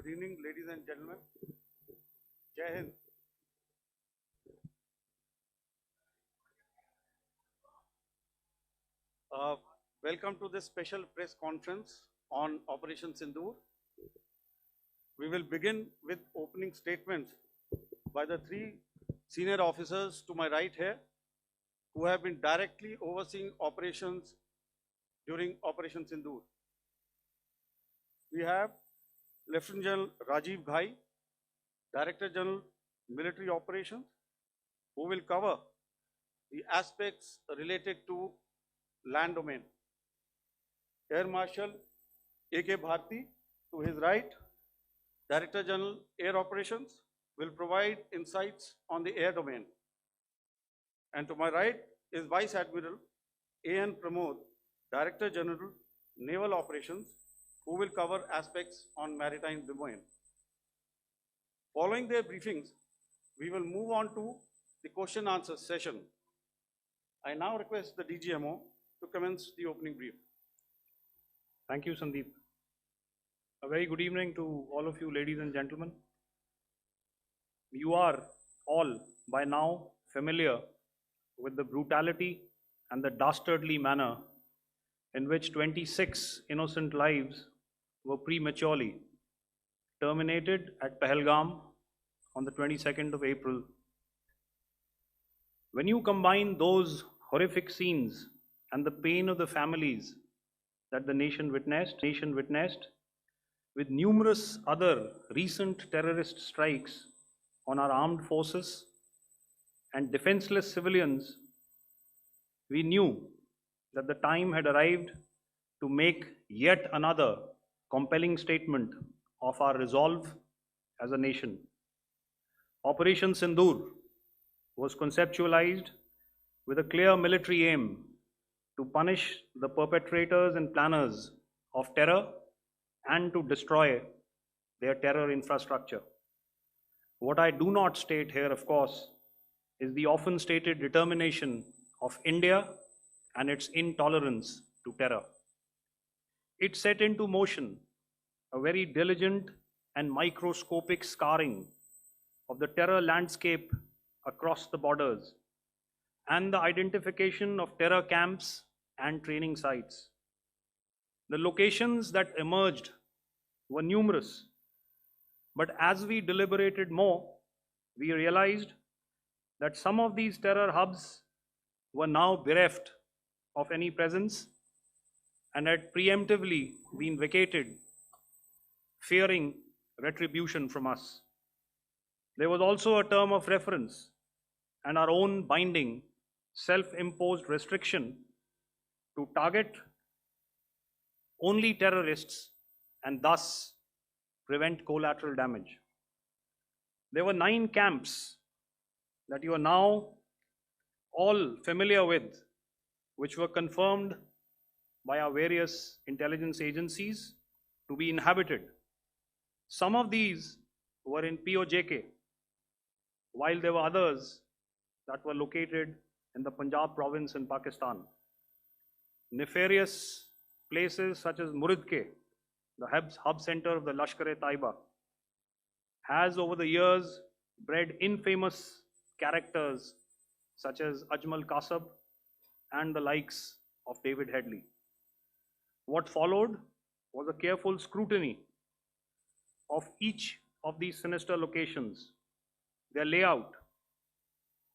Good evening, ladies and gentlemen. Jai Hind. Welcome to this special press conference on Operation Sindoor. We will begin with opening statements by the three senior officers to my right here, who have been directly overseeing operations during Operation Sindoor. We have Lieutenant General Rajiv Ghai, Director General Military Operations, who will cover the aspects related to land domain. Air Marshal A.K. Bharti, to his right, Director General Air Operations, will provide insights on the air domain. And to my right is Vice Admiral A.N. Pramod, Director General Naval Operations, who will cover aspects on maritime domain. Following their briefings, we will move on to the question answer session. I now request the DGMO to commence the opening brief. Thank you, Sandeep. A very good evening to all of you, ladies and gentlemen. You are all by now familiar with the brutality and the dastardly manner in which 26 innocent lives were prematurely terminated at Pahalgam on the 22nd of April. When you combine those horrific scenes and the pain of the families that the nation witnessed with numerous other recent terrorist strikes on our armed forces and defenseless civilians, we knew that the time had arrived to make yet another compelling statement of our resolve as a nation. Operation Sindoor was conceptualized with a clear military aim to punish the perpetrators and planners of terror and to destroy their terror infrastructure. What I do not state here, of course, is the often stated determination of India and its intolerance to terror. It set into motion a very diligent and microscopic scarring of the terror landscape across the borders and the identification of terror camps and training sites. The locations that emerged were numerous, but as we deliberated more, we realized that some of these terror hubs were now bereft of any presence and had preemptively been vacated, fearing retribution from us. There was also a term of reference and our own binding, self-imposed restriction to target only terrorists and thus prevent collateral damage. There were 9 camps that you are now all familiar with, which were confirmed by our various intelligence agencies to be inhabited. Some of these were in POJK, while there were others that were located in the Punjab province in Pakistan. Nefarious places such as Muridke, the hub center of the Lashkar-e-Taiba, has over the years bred infamous characters such as Ajmal Kasab and the likes of David Headley. What followed was a careful scrutiny of each of these sinister locations, their layout,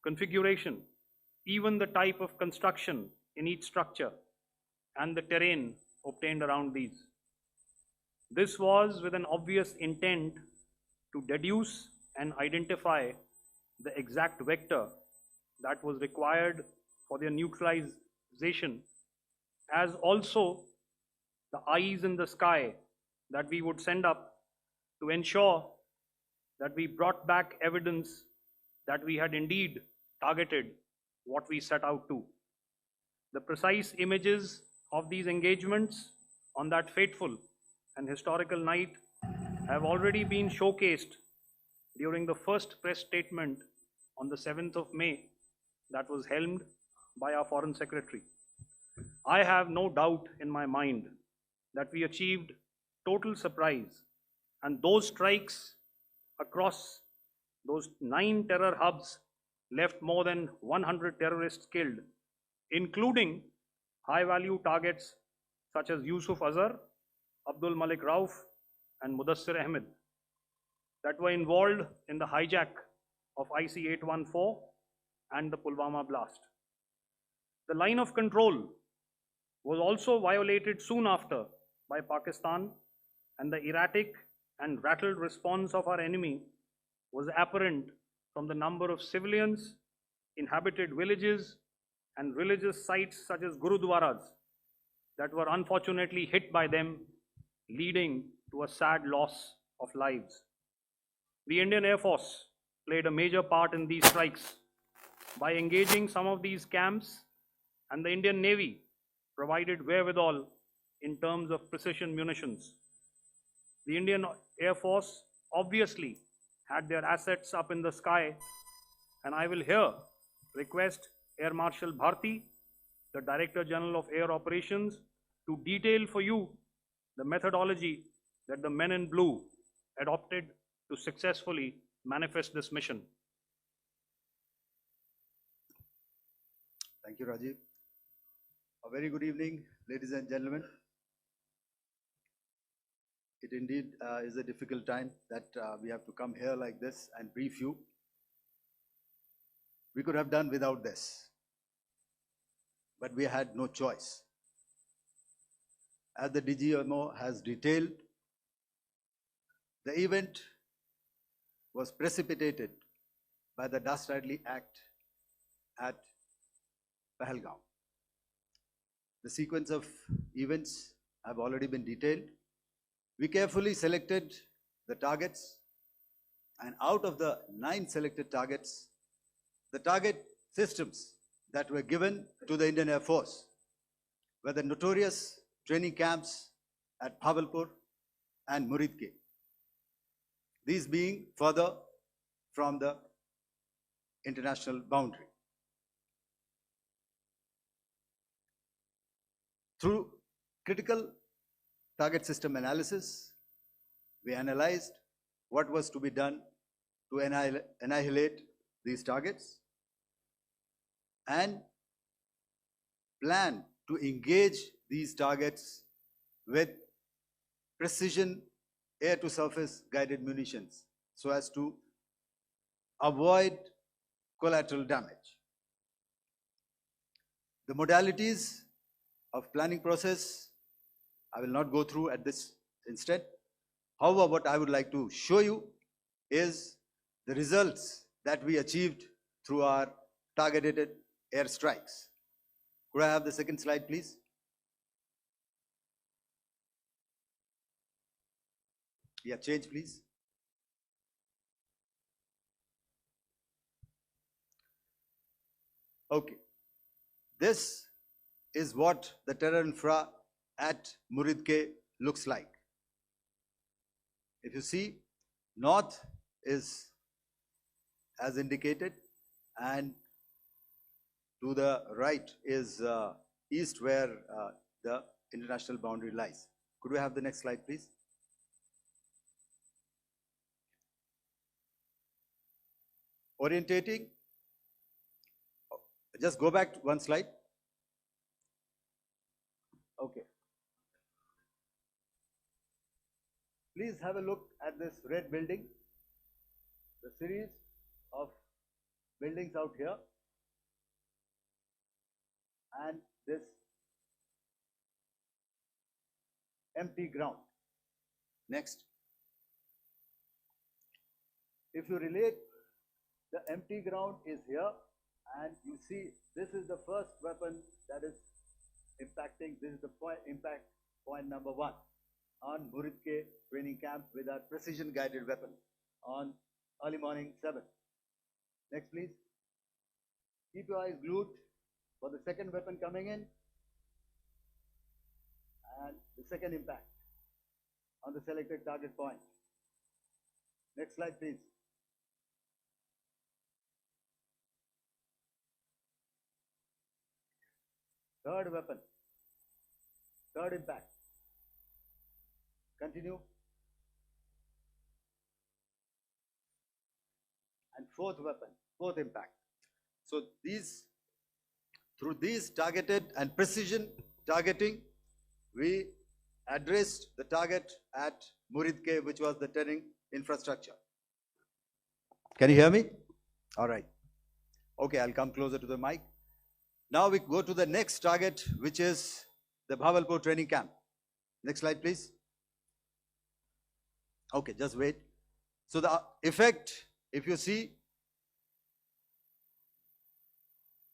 configuration, even the type of construction in each structure, and the terrain obtained around these. This was with an obvious intent to deduce and identify the exact vector that was required for their neutralization, as also the eyes in the sky that we would send up to ensure that we brought back evidence that we had indeed targeted what we set out to. The precise images of these engagements on that fateful and historical night have already been showcased during the first press statement on the 7th of May that was helmed by our Foreign Secretary. I have no doubt in my mind that we achieved total surprise, and those strikes across those 9 terror hubs left more than 100 terrorists killed, including high-value targets such as Yusuf Azhar, Abdul Malik Rauf, and Mudassir Ahmed that were involved in the hijack of IC-814 and the Pulwama blast. The line of control was also violated soon after by Pakistan, and the erratic and rattled response of our enemy was apparent from the number of civilians, inhabited villages, and religious sites such as Gurudwaras that were unfortunately hit by them, leading to a sad loss of lives. The Indian Air Force played a major part in these strikes by engaging some of these camps, and the Indian Navy provided wherewithal in terms of precision munitions. The Indian Air Force obviously had their assets up in the sky, and I will here request Air Marshal Bharti, the Director General of Air Operations, to detail for you the methodology that the men in blue adopted to successfully manifest this mission. Thank you, Rajiv. A very good evening, ladies and gentlemen. It indeed is a difficult time that we have to come here like this and brief you. We could have done without this, but we had no choice. As the DGMO has detailed, the event was precipitated by the dastardly act at Pahalgaon. The sequence of events have already been detailed. We carefully selected the targets, and out of the 9 selected targets, the target systems that were given to the Indian Air Force were the notorious training camps at Bhavalpur and Muridke, these being further from the international boundary. Through critical target system analysis, we analyzed what was to be done to annihilate these targets and plan to engage these targets with precision air-to-surface guided munitions so as to avoid collateral damage. The modalities of planning process I will not go through at this instant. However, what I would like to show you is the results that we achieved through our targeted airstrikes. Could I have the second slide, please? Yeah, change, please. Okay. This is what the terror infra at Muridke looks like. If you see, north is as indicated, and to the right is east, where the international boundary lies. Could we have the next slide, please? Orientating. Just go back one slide. Okay. Please have a look at this red building, the series of buildings out here, and this empty ground. Next. If you relate, the empty ground is here, and you see this is the first weapon that is impacting. This is the impact point number 1 on Bharti training camp with our precision guided weapon on early morning 7. Next, please. Keep your eyes glued for the second weapon coming in and the second impact on the selected target point. Next slide, please. Third weapon, third impact. Continue. And fourth weapon, fourth impact. So through these targeted and precision targeting, we addressed the target at Muridke, which was the turning infrastructure. Can you hear me? All right. Okay, I'll come closer to the mic. Now we go to the next target, which is the Bhavalpur training camp. Next slide, please. Okay, just wait. So the effect, if you see,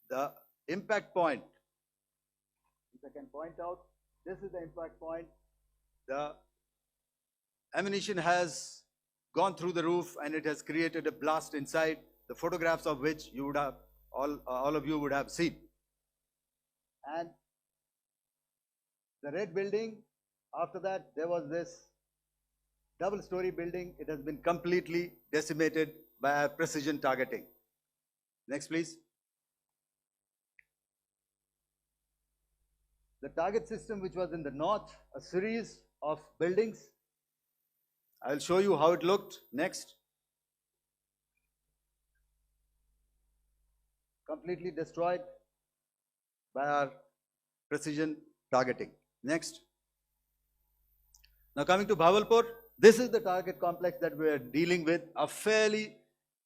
the impact point, if I can point out, this is the impact point. The ammunition has gone through the roof and it has created a blast inside, the photographs of which you would have, all of you would have seen. And the red building, after that, there was this double-story building. It has been completely decimated by our precision targeting. Next, please. The target system, which was in the north, a series of buildings. I'll show you how it looked. Next. Completely destroyed by our precision targeting. Next. Now coming to Bhavalpur, this is the target complex that we are dealing with, a fairly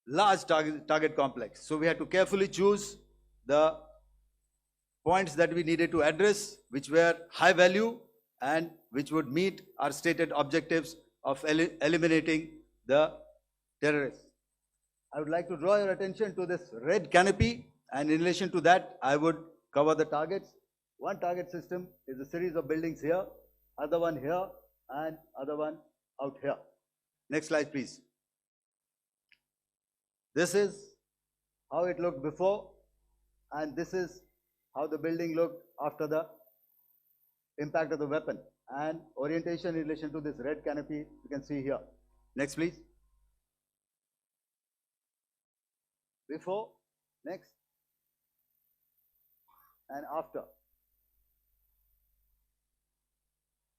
large target complex. So we had to carefully choose the points that we needed to address, which were high value and which would meet our stated objectives of eliminating the terrorists. I would like to draw your attention to this red canopy, and in relation to that, I would cover the targets. One target system is a series of buildings here, other one here, and other one out here. Next slide, please. This is how it looked before, and this is how the building looked after the impact of the weapon. And orientation in relation to this red canopy, you can see here. Next, please. Before, next, and after.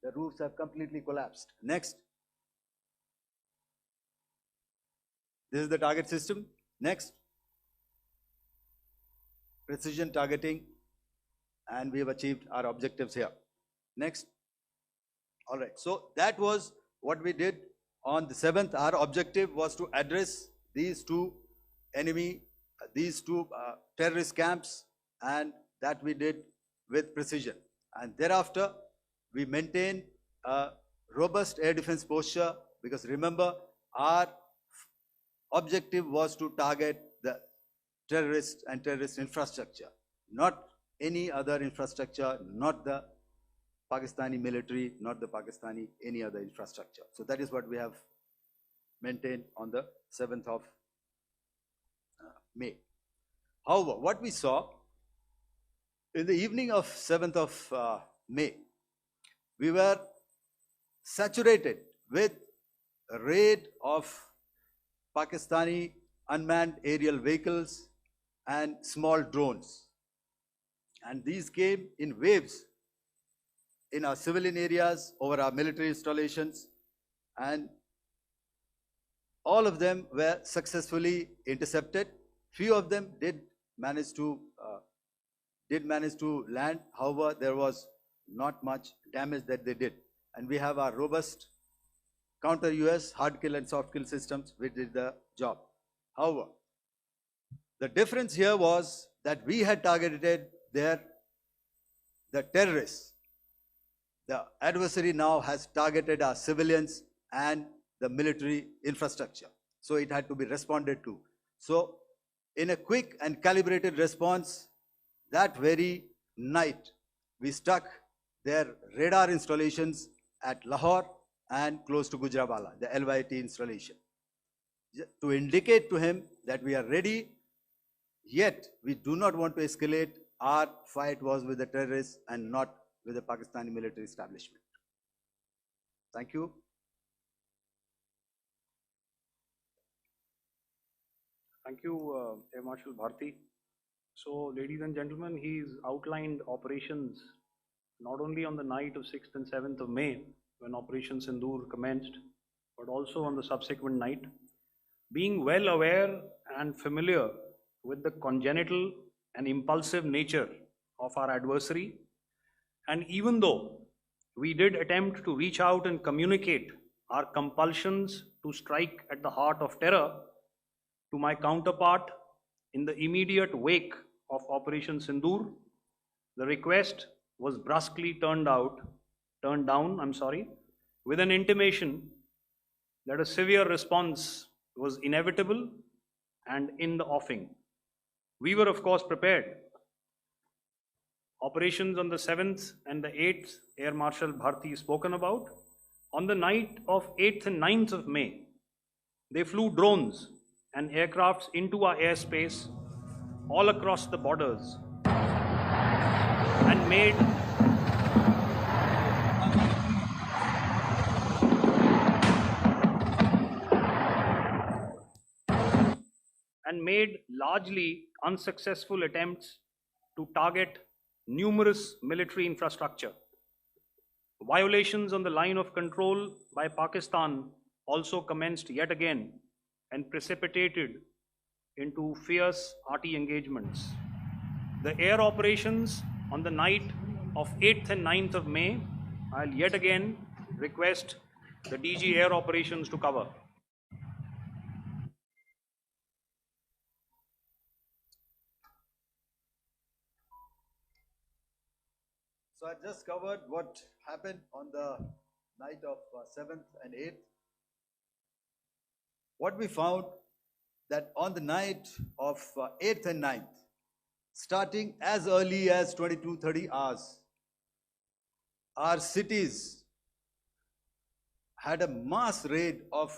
The roofs have completely collapsed. Next. This is the target system. Next. Precision targeting, and we have achieved our objectives here. Next. All right. So that was what we did on the 7th. Our objective was to address these two terrorist camps, and that we did with precision. And thereafter, we maintained a robust air defense posture, because remember, our objective was to target the terrorists and terrorist infrastructure, not any other infrastructure, not the Pakistani military, not the Pakistani any other infrastructure. So that is what we have maintained on the 7th of May. However, what we saw in the evening of 7th of May, we were saturated with a raid of Pakistani unmanned aerial vehicles and small drones. And these came in waves in our civilian areas, over our military installations, and all of them were successfully intercepted. Few of them did manage to land. However, there was not much damage that they did. And we have our robust counter-US hard kill and soft kill systems which did the job. However, the difference here was that we had targeted the terrorists. The adversary now has targeted our civilians and the military infrastructure. So it had to be responded to. So in a quick and calibrated response, that very night, we struck their radar installations at Lahore and close to Gujranwala, the LYT installation, to indicate to him that we are ready, yet we do not want to escalate. Our fight was with the terrorists and not with the Pakistani military establishment. Thank you. Thank you, Air Marshal Bharti. So, ladies and gentlemen, he's outlined operations not only on the night of 6th and 7th of May, when Operation Sindoor commenced, but also on the subsequent night. Being well aware and familiar with the congenital and impulsive nature of our adversary, and even though we did attempt to reach out and communicate our compulsions to strike at the heart of terror to my counterpart in the immediate wake of Operation Sindoor, the request was brusquely turned down, with an intimation that a severe response was inevitable and in the offing. We were, of course, prepared. Operations on the 7th and the 8th, Air Marshal Bharti spoken about. On the night of 8th and 9th of May, they flew drones and aircrafts into our airspace all across the borders and made largely unsuccessful attempts to target numerous military infrastructure. Violations on the line of control by Pakistan also commenced yet again and precipitated into fierce arty engagements. The air operations on the night of 8th and 9th of May, I'll yet again request the DG Air Operations to cover. So I just covered what happened on the night of 7th and 8th. What we found that on the night of 8th and 9th, starting as early as 22:30 hours, our cities had a mass raid of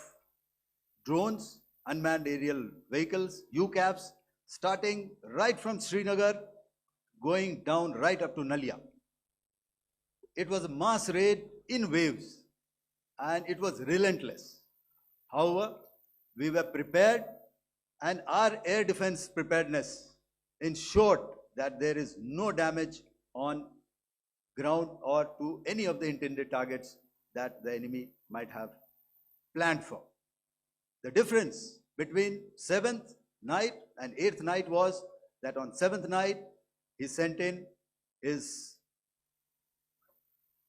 drones, unmanned aerial vehicles, UCAVs, starting right from Srinagar, going down right up to Nalia. It was a mass raid in waves, and it was relentless. However, we were prepared, and our air defense preparedness ensured that there is no damage on ground or to any of the intended targets that the enemy might have planned for. The difference between 7th night and 8th night was that on 7th night, he sent in his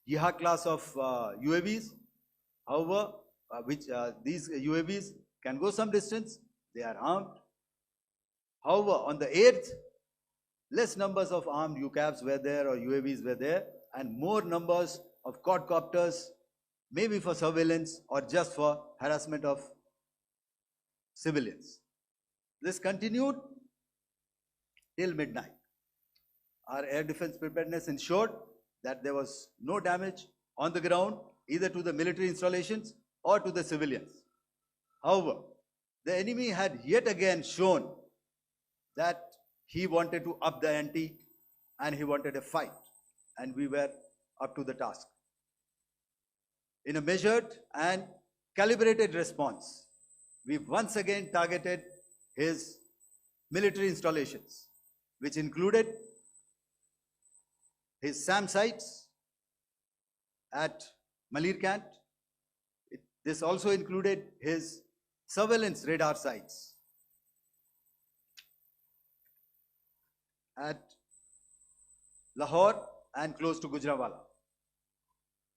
Yeha class of UAVs, however, these UAVs can go some distance, they are armed. However, on the 8th, less numbers of armed UCAVs were there or UAVs were there, and more numbers of quadcopters, maybe for surveillance or just for harassment of civilians. This continued till midnight. Our air defense preparedness ensured that there was no damage on the ground, either to the military installations or to the civilians. However, the enemy had yet again shown that he wanted to up the ante and he wanted a fight, and we were up to the task. In a measured and calibrated response, we once again targeted his military installations, which included his SAM sites at Malirkant. This also included his surveillance radar sites at Lahore and close to Gujranwala.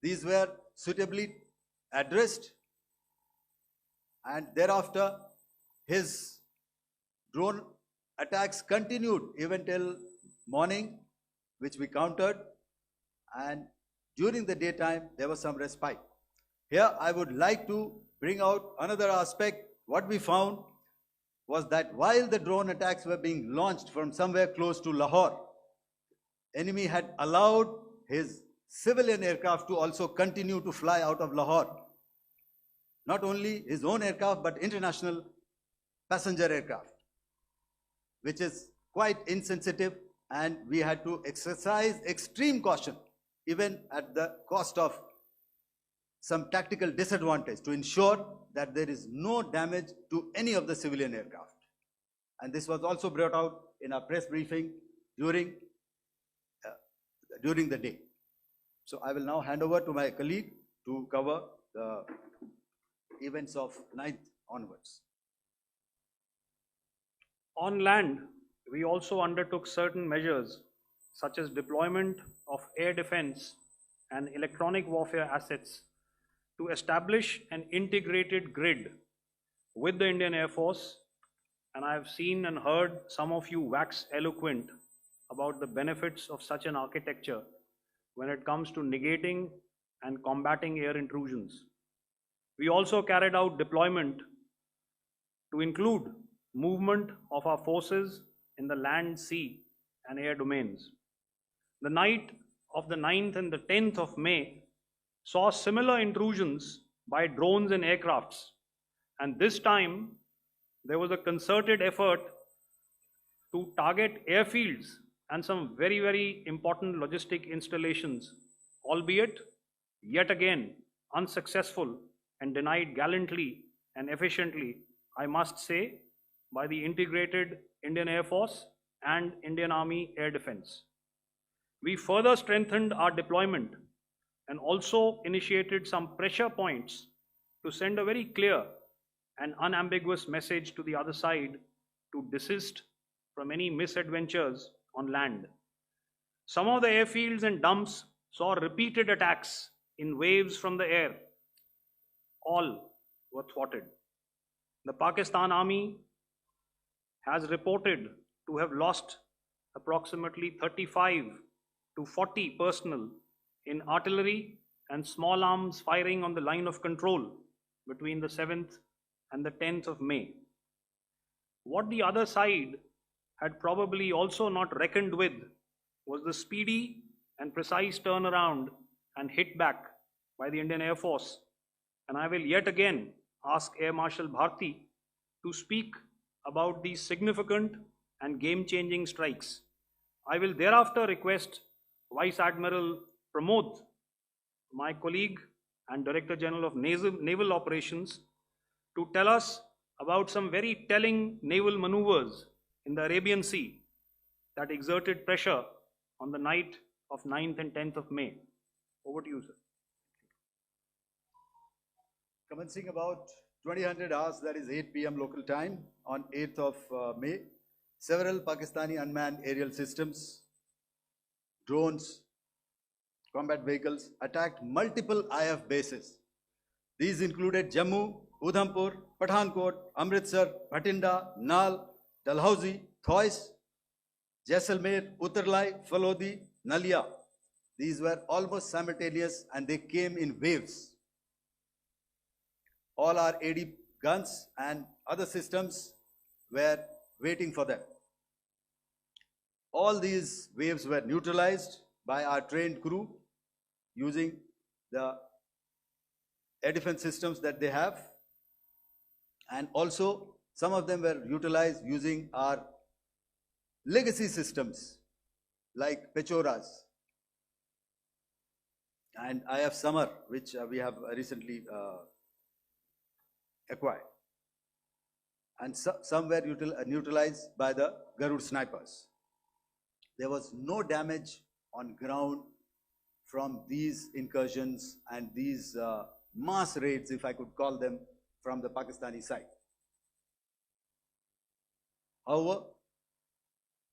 These were suitably addressed, and thereafter his drone attacks continued even till morning, which we countered, and during the daytime there was some respite. Here I would like to bring out another aspect. What we found was that while the drone attacks were being launched from somewhere close to Lahore, enemy had allowed his civilian aircraft to also continue to fly out of Lahore. Not only his own aircraft, but international passenger aircraft, which is quite insensitive, and we had to exercise extreme caution, even at the cost of some tactical disadvantage, to ensure that there is no damage to any of the civilian aircraft. And this was also brought out in our press briefing during the day. So I will now hand over to my colleague to cover the events of 9th onwards. On land, we also undertook certain measures such as deployment of air defense and electronic warfare assets to establish an integrated grid with the Indian Air Force, and I have seen and heard some of you wax eloquent about the benefits of such an architecture when it comes to negating and combating air intrusions. We also carried out deployment to include movement of our forces in the land, sea, and air domains. The night of the 9th and the 10th of May saw similar intrusions by drones and aircrafts, and this time there was a concerted effort to target airfields and some very, very important logistic installations, albeit yet again unsuccessful and denied gallantly and efficiently, I must say, by the integrated Indian Air Force and Indian Army Air Defense. We further strengthened our deployment and also initiated some pressure points to send a very clear and unambiguous message to the other side to desist from any misadventures on land. Some of the airfields and dumps saw repeated attacks in waves from the air. All were thwarted. The Pakistan Army has reported to have lost approximately 35 to 40 personnel in artillery and small arms firing on the line of control between the 7th and the 10th of May. What the other side had probably also not reckoned with was the speedy and precise turnaround and hit back by the Indian Air Force. And I will yet again ask Air Marshal Bharti to speak about these significant and game-changing strikes. I will thereafter request Vice Admiral Pramod, my colleague and Director General of Naval Operations, to tell us about some very telling naval maneuvers in the Arabian Sea that exerted pressure on the night of 9th and 10th of May. Over to you, sir. Commencing about 2000 hours, that is 8 p.m. local time, on 8th of May, several Pakistani unmanned aerial systems, drones, combat vehicles attacked multiple IF bases. These included Jammu, Udhampur, Pathankot, Amritsar, Bhatinda, Nal, Dalhousie, Thois, Jaisalmer, Uttarlai, Falodi, Nalia. These were almost simultaneous and they came in waves. All our AD guns and other systems were waiting for them. All these waves were neutralized by our trained crew using the air defense systems that they have, and also some of them were utilized using our legacy systems like Pechoras and IF Summer, which we have recently acquired, and some were neutralized by the Garud snipers. There was no damage on ground from these incursions and these mass raids, if I could call them, from the Pakistani side. However,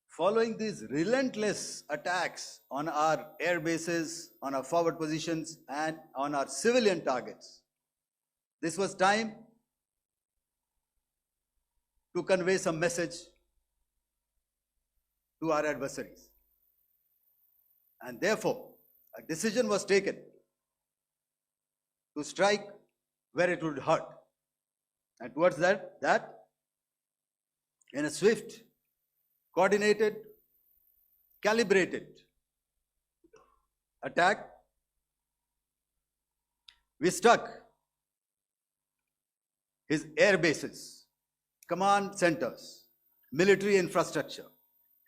following these relentless attacks on our air bases, on our forward positions, and on our civilian targets, this was time to convey some message to our adversaries. And therefore, a decision was taken to strike where it would hurt. And towards that, in a swift, coordinated, calibrated attack, we struck his air bases, command centers, military infrastructure,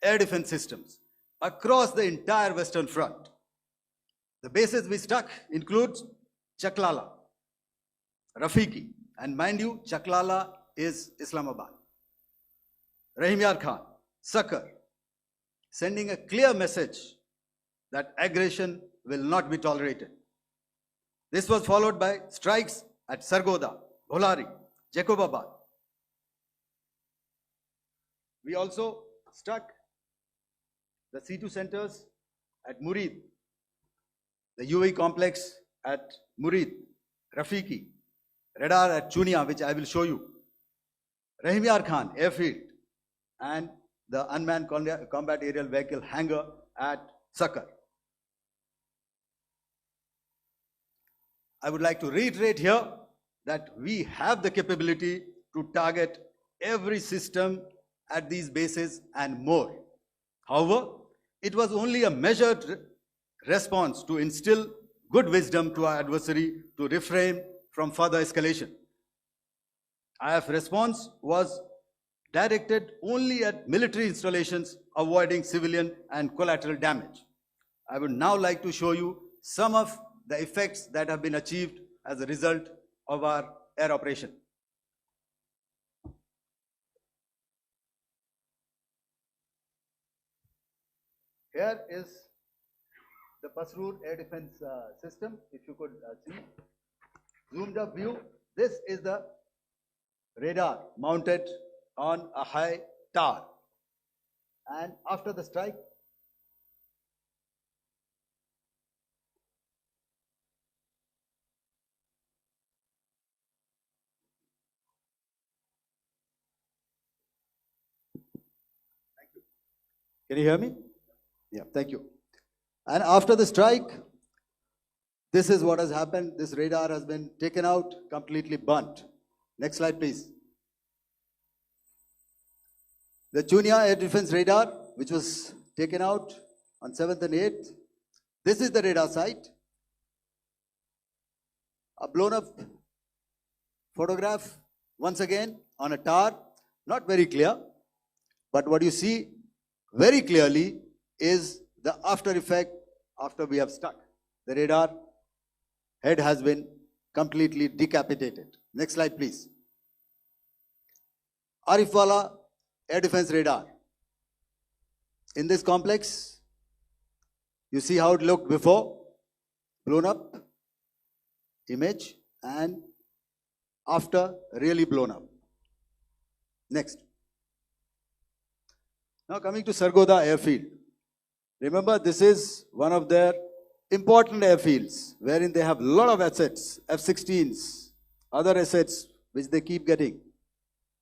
air defense systems across the entire Western Front. The bases we struck include Chaklala, Rafiki, and mind you, Chaklala is Islamabad. Rahim Yar Khan, Sakar, sending a clear message that aggression will not be tolerated. This was followed by strikes at Sargoda, Bholari, Jacobabad. We also struck the C2 centers at Murid, the UAE complex at Murid, Rafiki, radar at Chunia, which I will show you, Rahim Yar Khan airfield, and the unmanned combat aerial vehicle hangar at Sakar. I would like to reiterate here that we have the capability to target every system at these bases and more. However, it was only a measured response to instill good wisdom to our adversary to refrain from further escalation. IF response was directed only at military installations, avoiding civilian and collateral damage. I would now like to show you some of the effects that have been achieved as a result of our air operation. Here is the Pasrur air defense system. If you could see, zoomed up view, this is the radar mounted on a high tower. And after the strike, thank you. Can you hear me? Yeah, thank you. And after the strike, this is what has happened. This radar has been taken out, completely burnt. Next slide, please. The Chunia air defense radar, which was taken out on 7th and 8th. This is the radar site. A blown up photograph, once again, on a tower. Not very clear, but what you see very clearly is the after effect after we have struck. The radar head has been completely decapitated. Next slide, please. Arifwala air defense radar. In this complex, you see how it looked before, blown up image, and after really blown up. Next. Now coming to Sargoda airfield. Remember, this is one of their important airfields wherein they have a lot of assets, F-16s, other assets which they keep getting,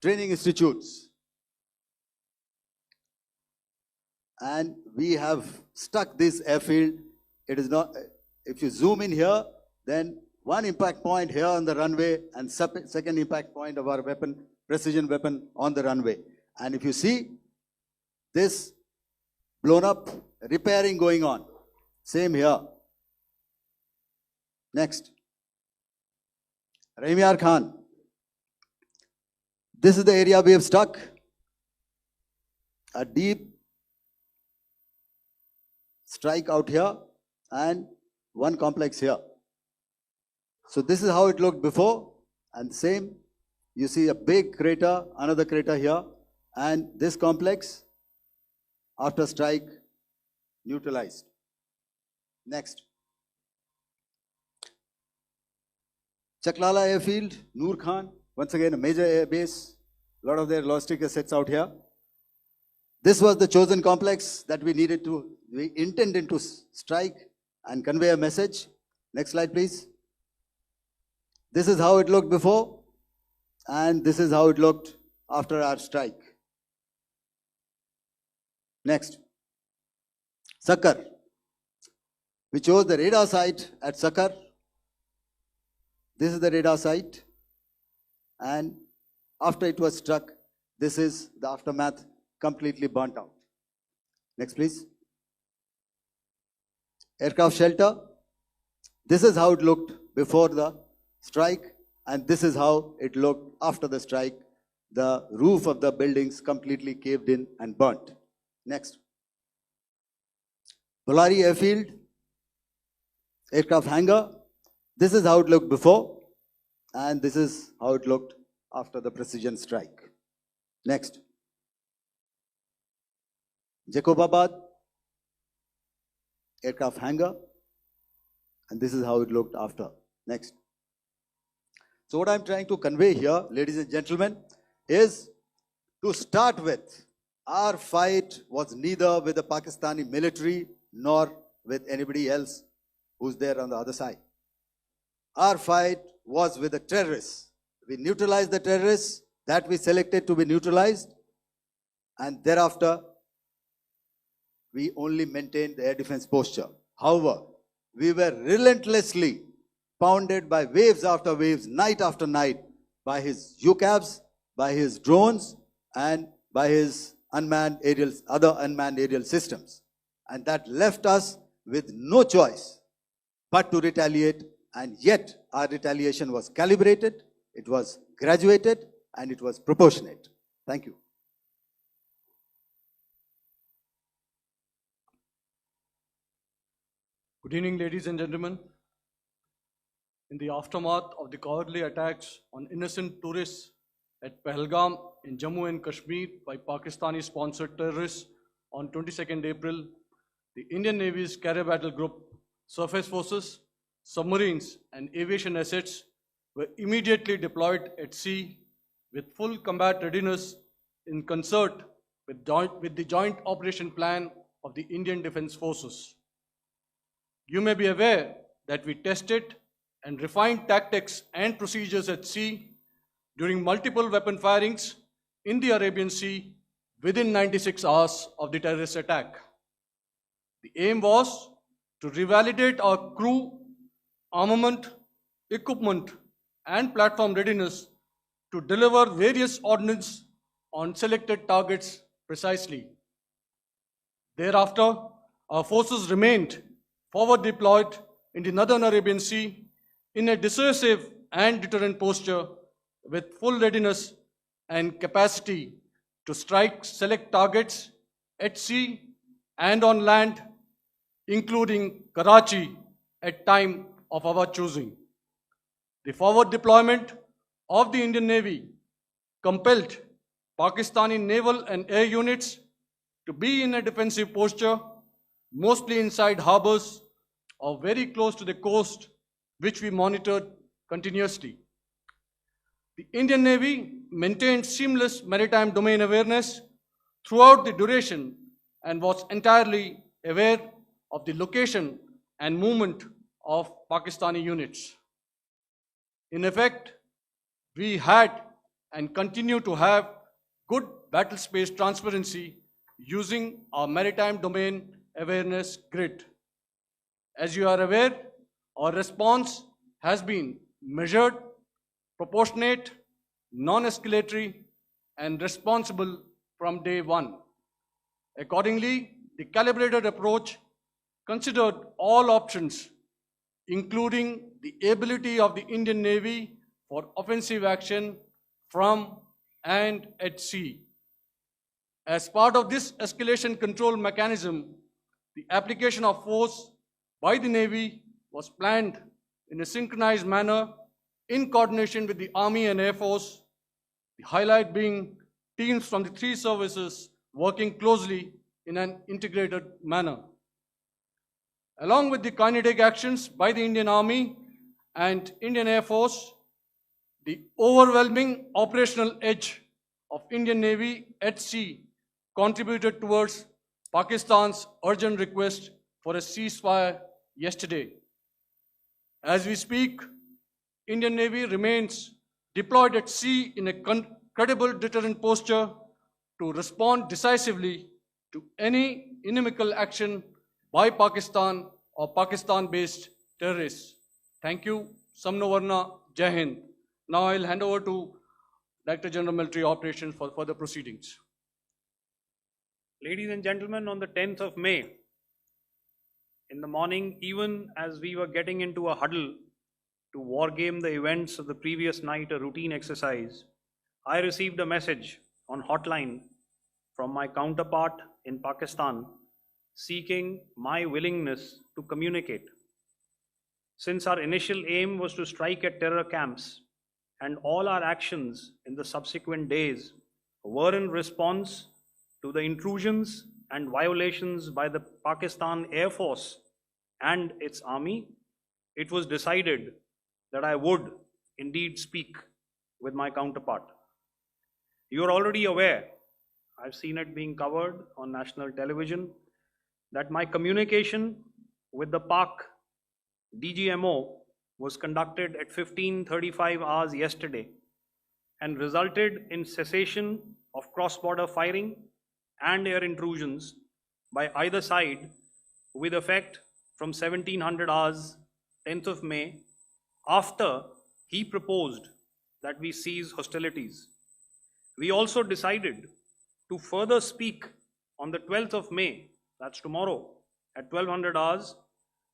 training institutes. And we have stuck this airfield. It is not, if you zoom in here, then one impact point here on the runway and second impact point of our weapon, precision weapon on the runway. And if you see this blown up, repairing going on. Same here. Next. Rahim Yar Khan. This is the area we have struck. A deep strike out here and one complex here. So this is how it looked before, and same. You see a big crater, another crater here, and this complex after strike neutralized. Next. Chaklala airfield, Noor Khan, once again a major air base, a lot of their logistic assets out here. This was the chosen complex that we intended to strike and convey a message. Next slide, please. This is how it looked before, and this is how it looked after our strike. Next. Sakar. We chose the radar site at Sakar. This is the radar site. And after it was struck, this is the aftermath, completely burnt out. Next, please. Aircraft shelter. This is how it looked before the strike, and this is how it looked after the strike. The roof of the buildings completely caved in and burnt. Next. Bolari Airfield, aircraft hangar. This is how it looked before, and this is how it looked after the precision strike. Next. Jacobabad, aircraft hangar, and this is how it looked after. Next. So what I'm trying to convey here, ladies and gentlemen, is to start with, our fight was neither with the Pakistani military nor with anybody else who's there on the other side. Our fight was with the terrorists. We neutralized the terrorists that we selected to be neutralized, and thereafter we only maintained the air defense posture. However, we were relentlessly pounded by waves after waves, night after night, by his UCAVs, by his drones, and by his other unmanned aerial systems. And that left us with no choice but to retaliate, and yet our retaliation was calibrated, it was graduated, and it was proportionate. Thank you. Good evening, ladies and gentlemen. In the aftermath of the cowardly attacks on innocent tourists at Pahalgam in Jammu and Kashmir by Pakistani-sponsored terrorists on 22nd April, the Indian Navy's Carrier Battle Group, surface forces, submarines, and aviation assets were immediately deployed at sea with full combat readiness in concert with the Joint Operation Plan of the Indian Defence Forces. You may be aware that we tested and refined tactics and procedures at sea during multiple weapon firings in the Arabian Sea within 96 hours of the terrorist attack. The aim was to revalidate our crew, armament, equipment, and platform readiness to deliver various ordnance on selected targets precisely. Thereafter, our forces remained forward deployed in the Northern Arabian Sea in a dissuasive and deterrent posture with full readiness and capacity to strike select targets at sea and on land, including Karachi at time of our choosing. The forward deployment of the Indian Navy compelled Pakistani naval and air units to be in a defensive posture, mostly inside harbors or very close to the coast, which we monitored continuously. The Indian Navy maintained seamless maritime domain awareness throughout the duration and was entirely aware of the location and movement of Pakistani units. In effect, we had and continue to have good battle space transparency using our maritime domain awareness grid. As you are aware, our response has been measured, proportionate, non-escalatory, and responsible from day one. Accordingly, the calibrated approach considered all options, including the ability of the Indian Navy for offensive action from and at sea. As part of this escalation control mechanism, the application of force by the Navy was planned in a synchronized manner in coordination with the Army and Air Force, the highlight being teams from the three services working closely in an integrated manner. Along with the kinetic actions by the Indian Army and Indian Air Force, the overwhelming operational edge of Indian Navy at sea contributed towards Pakistan's urgent request for a ceasefire yesterday. As we speak, Indian Navy remains deployed at sea in a credible deterrent posture to respond decisively to any inimical action by Pakistan or Pakistan-based terrorists. Thank you. Samno Varna, Jai Hind. Now I'll hand over to Director General Military Operations for further proceedings. Ladies and gentlemen, on the 10th of May, in the morning, even as we were getting into a huddle to wargame the events of the previous night, a routine exercise, I received a message on hotline from my counterpart in Pakistan seeking my willingness to communicate. Since our initial aim was to strike at terror camps, and all our actions in the subsequent days were in response to the intrusions and violations by the Pakistan Air Force and its army, it was decided that I would indeed speak with my counterpart. You are already aware, I've seen it being covered on national television, that my communication with the Pak DGMO was conducted at 15:35 hours yesterday and resulted in cessation of cross-border firing and air intrusions by either side with effect from 1700 hours 10th of May, after he proposed that we cease hostilities. We also decided to further speak on the 12th of May, that's tomorrow, at 1200 hours,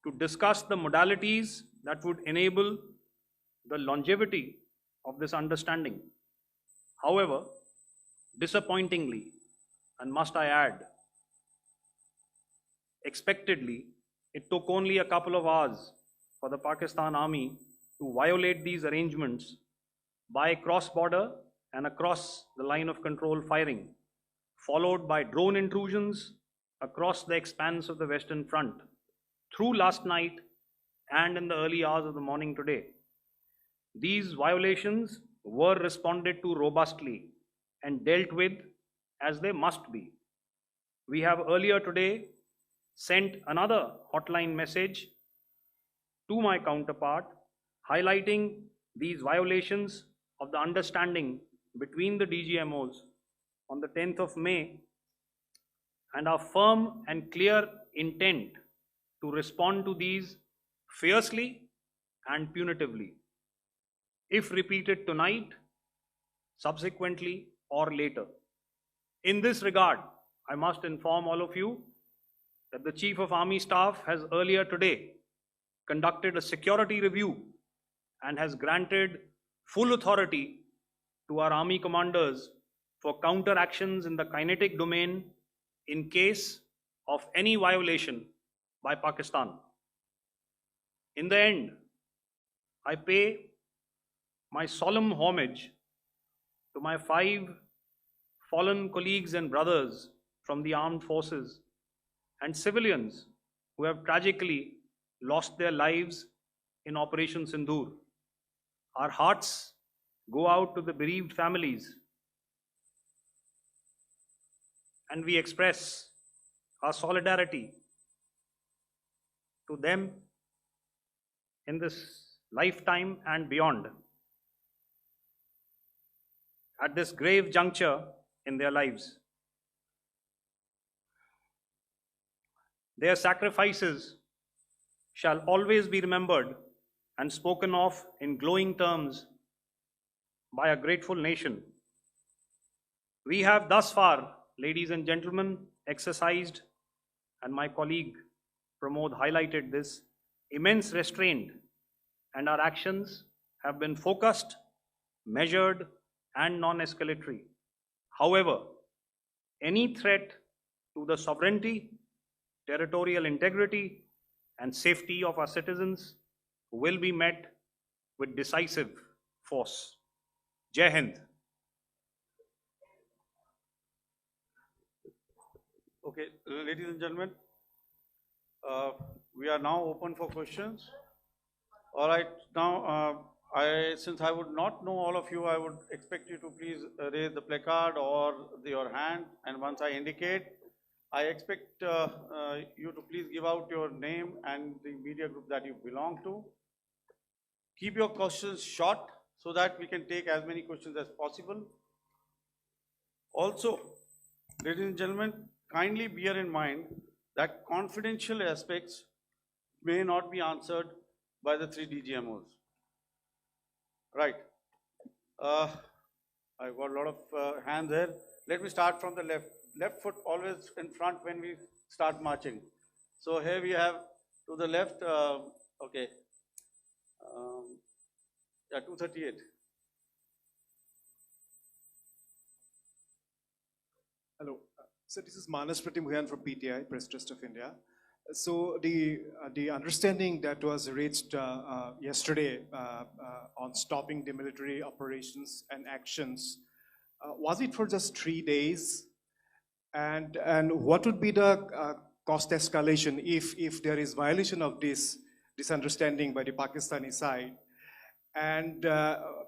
to discuss the modalities that would enable the longevity of this understanding. However, disappointingly, and must I add, expectedly, it took only a couple of hours for the Pakistan Army to violate these arrangements by cross-border and across the line of control firing, followed by drone intrusions across the expanse of the Western Front through last night and in the early hours of the morning today. These violations were responded to robustly and dealt with as they must be. We have earlier today sent another hotline message to my counterpart highlighting these violations of the understanding between the DGMOs on the 10th of May and our firm and clear intent to respond to these fiercely and punitively, if repeated tonight, subsequently, or later. In this regard, I must inform all of you that the Chief of Army Staff has earlier today conducted a security review and has granted full authority to our Army commanders for counter actions in the kinetic domain in case of any violation by Pakistan. In the end, I pay my solemn homage to my 5 fallen colleagues and brothers from the armed forces and civilians who have tragically lost their lives in Operation Sindoor. Our hearts go out to the bereaved families, and we express our solidarity to them in this lifetime and beyond, at this grave juncture in their lives. Their sacrifices shall always be remembered and spoken of in glowing terms by a grateful nation. We have thus far, ladies and gentlemen, exercised, and my colleague Pramod highlighted this, immense restraint, and our actions have been focused, measured, and non-escalatory. However, any threat to the sovereignty, territorial integrity, and safety of our citizens will be met with decisive force. Jai Hind. Okay, ladies and gentlemen, we are now open for questions. All right, now since I would not know all of you, I would expect you to please raise the placard or your hand, and once I indicate, I expect you to please give out your name and the media group that you belong to. Keep your questions short so that we can take as many questions as possible. Also, ladies and gentlemen, kindly bear in mind that confidential aspects may not be answered by the 3 DGMOs. Right. I got a lot of hands there. Let me start from the left. Left foot always in front when we start marching. So here we have to the left, okay, yeah, 238. Hello. So this is Manas Pratimhuyan from PTI, Press Trust of India. So the understanding that was reached yesterday on stopping the military operations and actions, was it for just 3 days? And what would be the cost escalation if there is violation of this understanding by the Pakistani side? And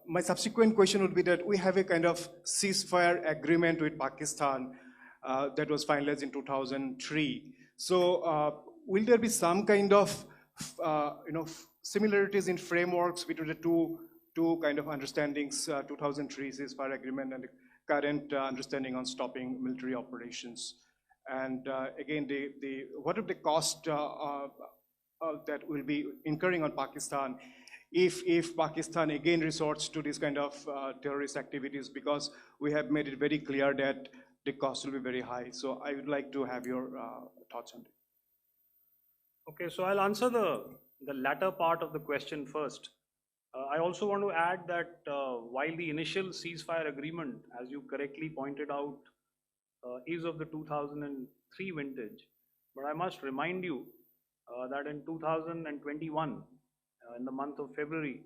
my subsequent question would be that we have a kind of ceasefire agreement with Pakistan that was finalized in 2003. So will there be some kind of similarities in frameworks between the two kind of understandings, 2003 ceasefire agreement and the current understanding on stopping military operations? And again, what are the cost that will be incurring on Pakistan if Pakistan again resorts to this kind of terrorist activities, because we have made it very clear that the cost will be very high. So I would like to have your thoughts on it. Okay, so I'll answer the latter part of the question first. I also want to add that while the initial ceasefire agreement, as you correctly pointed out, is of the 2003 vintage, but I must remind you that in 2021, in the month of February,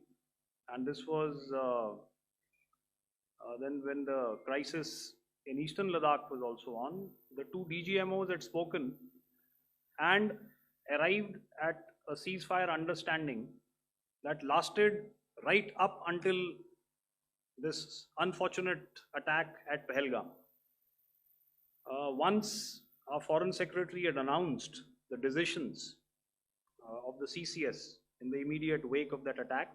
and this was then when the crisis in Eastern Ladakh was also on, the two DGMOs had spoken and arrived at a ceasefire understanding that lasted right up until this unfortunate attack at Pahalgam. Once our Foreign Secretary had announced the decisions of the CCS in the immediate wake of that attack,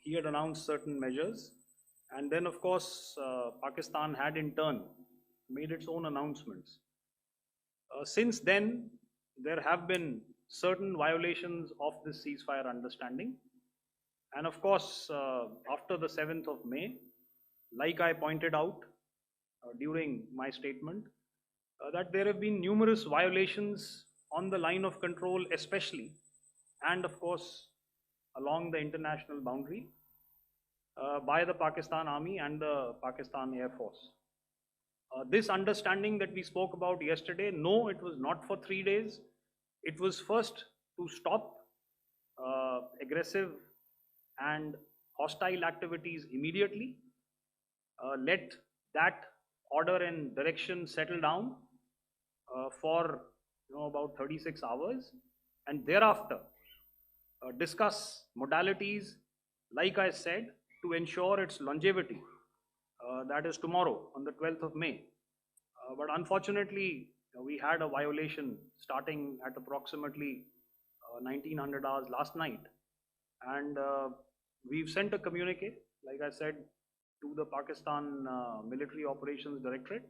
he had announced certain measures, and then of course Pakistan had in turn made its own announcements. Since then, there have been certain violations of this ceasefire understanding, and of course after the 7th of May, like I pointed out during my statement, that there have been numerous violations on the line of control especially, and of course along the international boundary by the Pakistan Army and the Pakistan Air Force. This understanding that we spoke about yesterday, no, it was not for 3 days. It was first to stop aggressive and hostile activities immediately, let that order and direction settle down for about 36 hours, and thereafter discuss modalities, like I said, to ensure its longevity. That is tomorrow on the 12th of May. But unfortunately, we had a violation starting at approximately 1900 hours last night, and we've sent a communique, like I said, to the Pakistan Military Operations Directorate,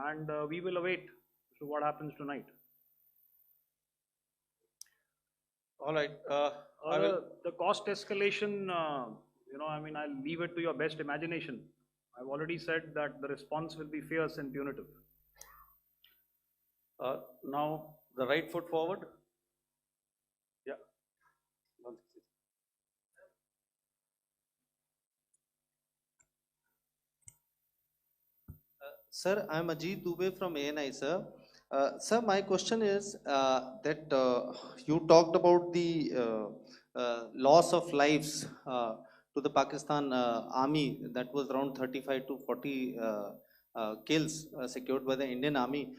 and we will await what happens tonight. All right. The cost escalation, I mean, I'll leave it to your best imagination. I've already said that the response will be fierce and punitive. Now, the right foot forward. Yeah. Sir, I'm Ajit Dubey from ANI, sir. Sir, my question is that you talked about the loss of lives to the Pakistan army, that was around 35 to 40 kills secured by the Indian army.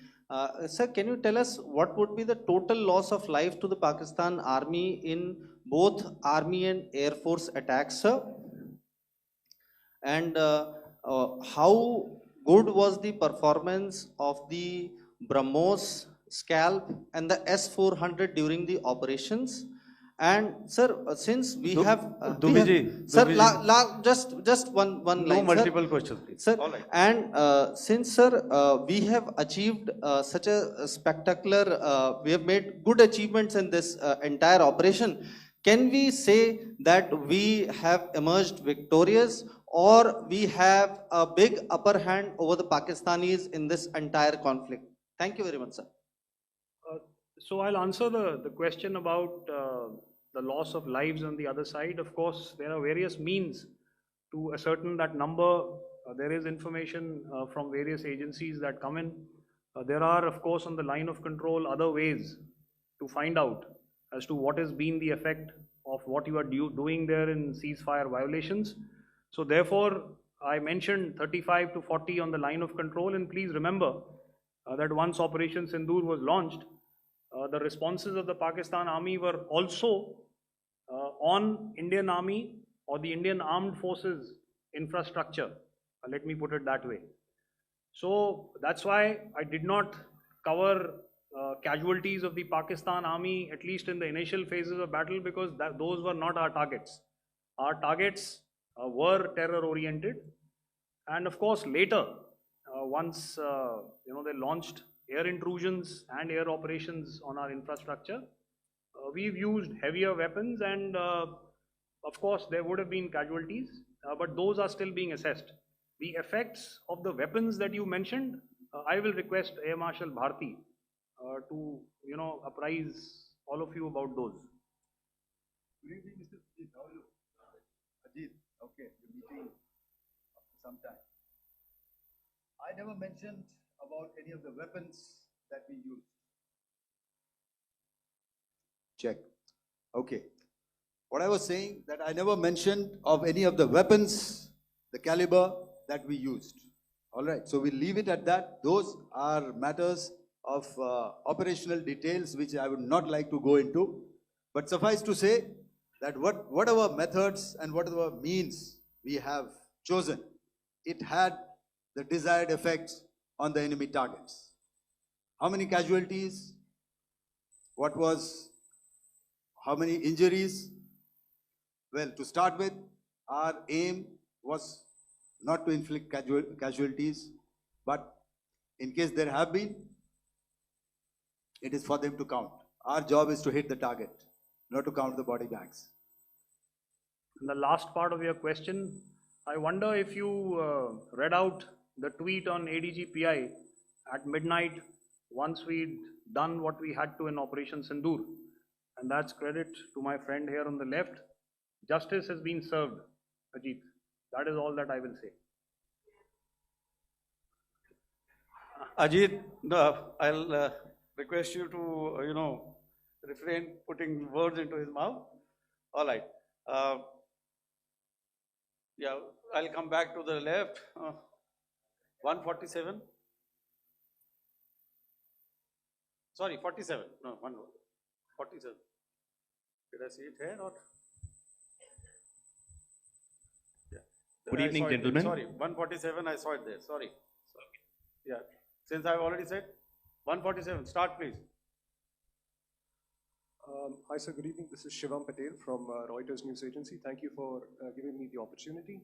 Sir, can you tell us what would be the total loss of life to the Pakistan army in both army and air force attacks, sir? And how good was the performance of the BrahMos, Scalp and the S-400 during the operations? And sir, since we have sir, just one line. No multiple questions, please. Sir, all right. And since sir, we have achieved such a spectacular, we have made good achievements in this entire operation. can we say that we have emerged victorious, or we have a big upper hand over the Pakistanis in this entire conflict? Thank you very much, sir. So I'll answer the question about the loss of lives on the other side. Of course, there are various means to ascertain that number. There is information from various agencies that come in. There are, of course, on the line of control, other ways to find out as to what has been the effect of what you are doing there in ceasefire violations. So therefore, I mentioned 35 to 40 on the line of control, and please remember that once Operation Sindoor was launched, the responses of the Pakistan Army were also on Indian Army or the Indian Armed Forces infrastructure. Let me put it that way. So that's why I did not cover casualties of the Pakistan Army, at least in the initial phases of battle, because those were not our targets. Our targets were terror oriented. And of course, later, once they launched air intrusions and air operations on our infrastructure, we've used heavier weapons, and of course there would have been casualties, but those are still being assessed. The effects of the weapons that you mentioned, I will request Air Marshal Bharti to apprise all of you about those. Good evening, Mr. Ajit. How are you? Ajit, okay, you're meeting after some time. I never mentioned about any of the weapons that we use. Check. Okay. What I was saying, that I never mentioned of any of the weapons, the caliber that we used. All right, so we'll leave it at that. Those are matters of operational details which I would not like to go into. But suffice to say that whatever methods and whatever means we have chosen, it had the desired effects on the enemy targets. How many casualties? How many injuries? Well, to start with, our aim was not to inflict casualties, but in case there have been, it is for them to count. Our job is to hit the target, not to count the body bags. In the last part of your question, I wonder if you read out the tweet on ADGPI at midnight once we'd done what we had to in Operation Sindoor. And that's credit to my friend here on the left. Justice has been served, Ajit. That is all that I will say. Ajit, I'll request you to, refrain putting words into his mouth. All right. Yeah, I'll come back to the left. 147. Sorry, 47. No, 47. Did I see it here or? Yeah. Good evening, gentlemen. Sorry, 147. I saw it there. Sorry. Yeah. Since I've already said 147. Start, please. Hi, sir. Good evening. This is Shivam Patel from Reuters News Agency. Thank you for giving me the opportunity.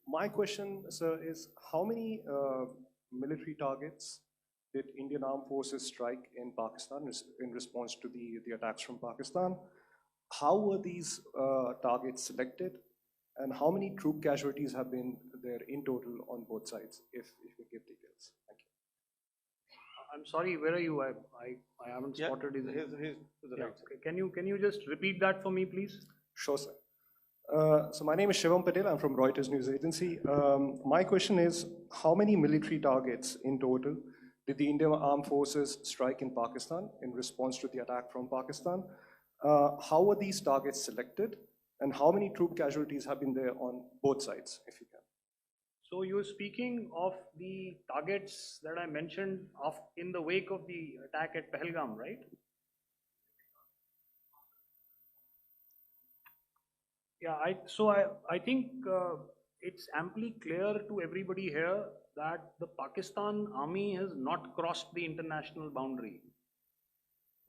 My question, sir, is how many military targets did Indian Armed Forces strike in Pakistan in response to the attacks from Pakistan? How were these targets selected? And how many troop casualties have been there in total on both sides, if you give details? Thank you. I'm sorry, where are you? I haven't spotted his. He's to the right. Can you just repeat that for me, please? Sure, sir. So my name is Shivam Patel. I'm from Reuters News Agency. My question is, how many military targets in total did the Indian Armed Forces strike in Pakistan in response to the attack from Pakistan? How were these targets selected? And how many troop casualties have been there on both sides, if you can? So you're speaking of the targets that I mentioned in the wake of the attack at Pahalgam, right? Yeah, I think it's amply clear to everybody here that the Pakistan Army has not crossed the international boundary,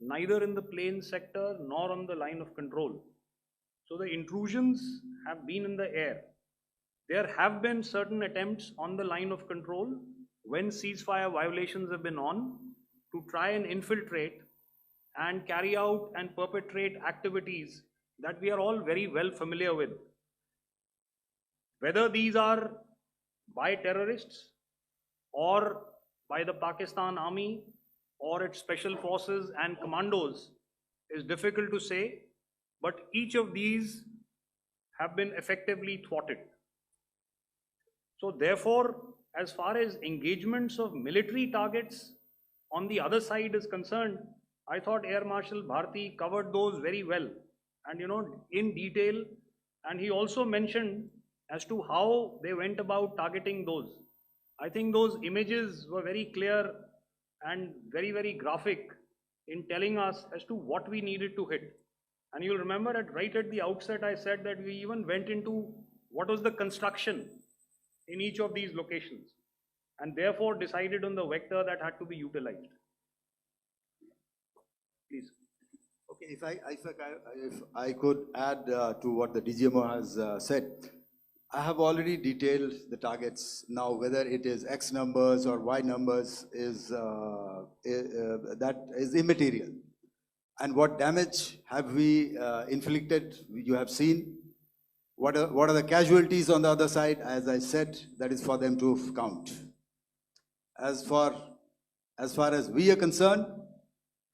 neither in the plain sector nor on the line of control. So the intrusions have been in the air. There have been certain attempts on the line of control when ceasefire violations have been on to try and infiltrate and carry out and perpetrate activities that we are all very well familiar with. Whether these are by terrorists or by the Pakistan Army or its special forces and commandos is difficult to say, but each of these have been effectively thwarted. So therefore, as far as engagements of military targets on the other side is concerned, I thought Air Marshal Bharti covered those very well and in detail, and he also mentioned as to how they went about targeting those. I think those images were very clear and very, very graphic in telling us as to what we needed to hit. And you'll remember right at the outset, I said that we even went into what was the construction in each of these locations, and therefore decided on the vector that had to be utilized. Please. Okay, if I could add to what the DGMO has said, I have already detailed the targets. Now, whether it is X numbers or Y numbers is that is immaterial. And what damage have we inflicted? You have seen. What are the casualties on the other side? As I said, that is for them to count. As far as we are concerned,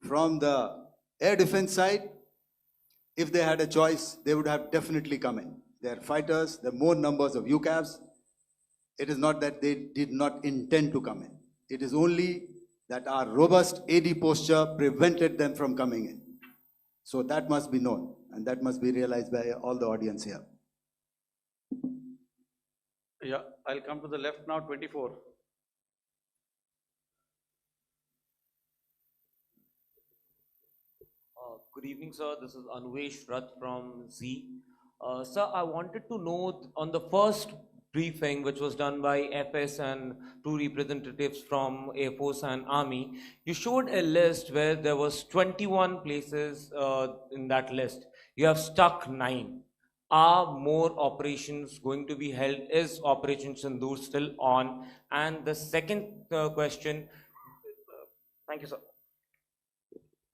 from the air defense side, if they had a choice, they would have definitely come in. They are fighters, there are more numbers of UCAVs. It is not that they did not intend to come in. It is only that our robust AD posture prevented them from coming in. So that must be known, and that must be realized by all the audience here. Yeah, I'll come to the left now, 24. Good evening, sir. This is Anvesh Rath from Z. Sir, I wanted to know on the first briefing, which was done by FS and two representatives from Air Force and Army, you showed a list where there was 21 places in that list. You have stuck 9. Are more operations going to be held? Is Operation Sindoor still on? And the second question, thank you, sir.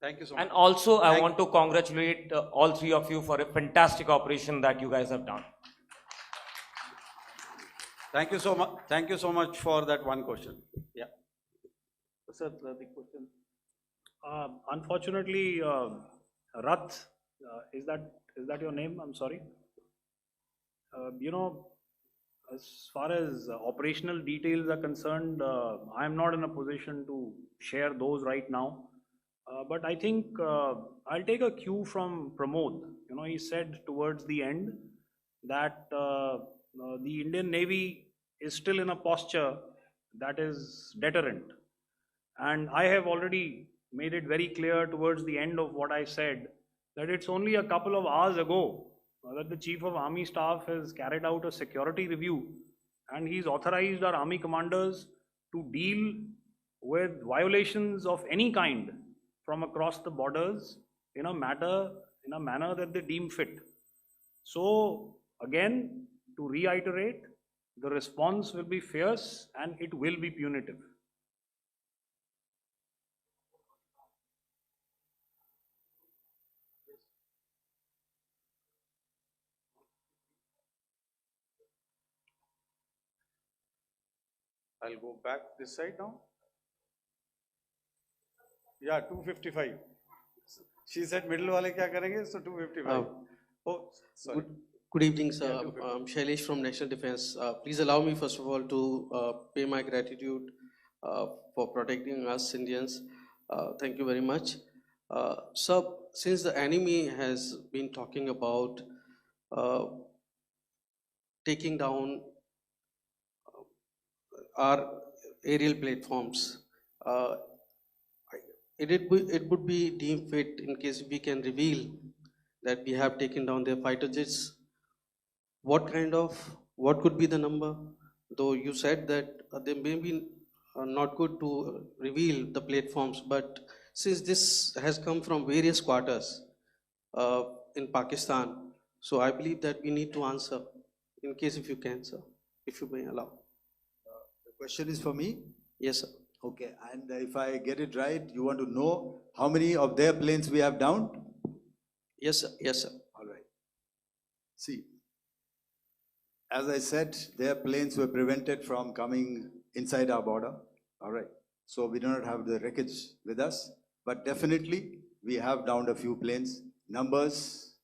Thank you so much. And also, I want to congratulate all three of you for a fantastic operation that you guys have done. Thank you so much. Thank you so much for that one question. Yeah. Sir, the question. Unfortunately, Rath, is that your name? I'm sorry. As far as operational details are concerned, I am not in a position to share those right now. But I think I'll take a cue from Pramod. He said towards the end that the Indian Navy is still in a posture that is deterrent. And I have already made it very clear towards the end of what I said that it's only a couple of hours ago that the Chief of Army Staff has carried out a security review, and he's authorized our Army commanders to deal with violations of any kind from across the borders in a manner that they deem fit. So again, to reiterate, the response will be fierce and it will be punitive. I'll go back this side now. Yeah, 255. She said middle wale kya karenge, so 255. Oh, sorry. Good evening, sir. I'm Shailesh from National Defense. Please allow me, first of all, to pay my gratitude for protecting us Indians. Thank you very much. Sir, since the enemy has been talking about taking down our aerial platforms, it would be deemed fit in case we can reveal that we have taken down their fighter jets. What could be the number? Though you said that they may be not good to reveal the platforms, but since this has come from various quarters in Pakistan, so I believe that we need to answer, in case if you can, sir, if you may allow. The question is for me? Yes, sir. Okay, and if I get it right, you want to know how many of their planes we have downed? Yes, sir. Yes, sir. All right. See, as I said, their planes were prevented from coming inside our border. All right. So we do not have the wreckage with us, but definitely we have downed a few planes. Numbers,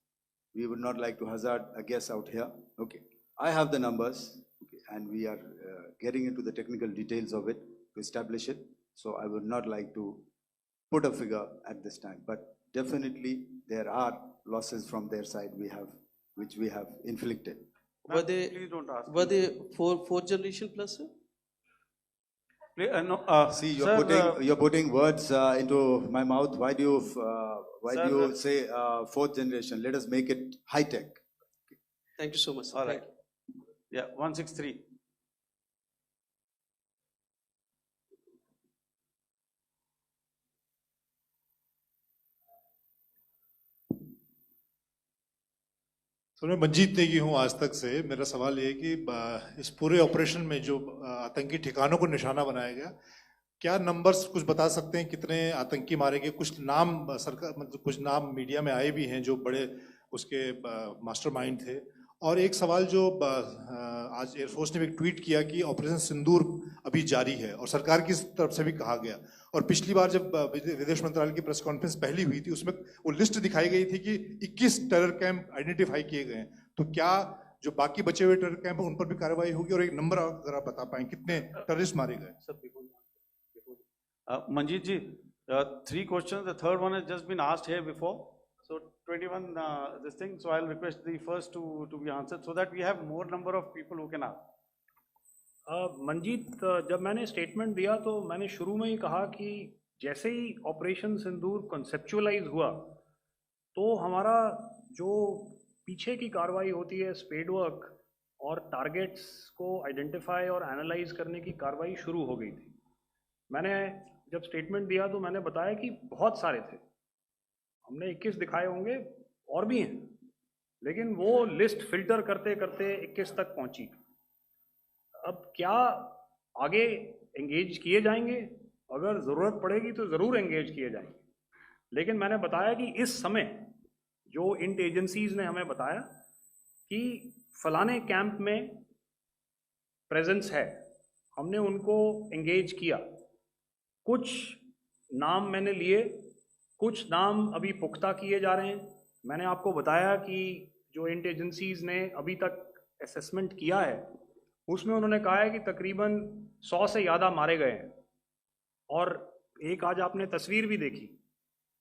we would not like to hazard a guess out here. Okay. I have the numbers, okay, and we are getting into the technical details of it to establish it. So I would not like to put a figure at this time, but definitely there are losses from their side which we have inflicted. Were they, Please don't ask. were they fourth generation plus, sir? No, See, sir, you're putting words into my mouth. Why do you Sir, say fourth generation? Let us make it high tech. Thank you so much, sir. all Thank right. Yeah, 163. तो मैं मंजीत नेगी हूँ आज तक से। मेरा सवाल ये है कि इस पूरे ऑपरेशन में जो आतंकी ठिकानों को निशाना बनाया गया, क्या नंबर्स कुछ बता सकते हैं कितने आतंकी मारे गए? कुछ नाम सरकार मतलब कुछ नाम मीडिया में आए भी हैं जो बड़े उसके मास्टरमाइंड थे। और एक सवाल जो आज एयरफोर्स ने भी ट्वीट किया कि ऑपरेशन सिंदूर अभी जारी है और सरकार की तरफ से भी कहा गया, और पिछली बार जब विदेश मंत्रालय की प्रेस कॉन्फ्रेंस पहली हुई थी उसमें वो लिस्ट दिखाई गई थी कि 21 टेरर कैंप आइडेंटिफाई किए गए हैं। तो क्या जो बाकी बचे हुए टेरर कैंप उन पर भी कार्रवाई होगी? और एक नंबर अगर आप बता पाएं कितने टेररिस्ट मारे गए? Manjeet ji, 3 questions. The third one has just been asked here before. So 21 this thing. So I'll request the first to be answered so that we have more number of people who can ask. Manjeet, जब मैंने statement दिया तो मैंने शुरू में ही कहा कि जैसे ही ऑपरेशन सिंदूर कॉन्सेप्चुअलाइज हुआ तो हमारा जो पीछे की कार्रवाई होती है स्पेड वर्क और टारगेट्स को आइडेंटिफाई और एनालाइज करने की कार्रवाई शुरू हो गई थी। मैंने जब स्टेटमेंट दिया तो मैंने बताया कि बहुत सारे थे, हमने 21 दिखाए होंगे और भी हैं, लेकिन वो लिस्ट फिल्टर करते करते 21 तक पहुंची। अब क्या आगे एंगेज किए जाएंगे? अगर ज़रूरत पड़ेगी तो ज़रूर एंगेज किए जाएंगे, लेकिन मैंने बताया कि इस समय जो इंट एजेंसीज ने हमें बताया कि फलाने कैंप में प्रेजेंस है, हमने उनको एंगेज किया। कुछ नाम मैंने लिए, कुछ नाम अभी पुख्ता किए जा रहे हैं। मैंने आपको बताया कि जो इंट एजेंसीज ने अभी तक असेसमेंट किया है उसमें उन्होंने कहा है कि तकरीबन 100 से ज़्यादा मारे गए हैं। और एक आज आपने तस्वीर भी देखी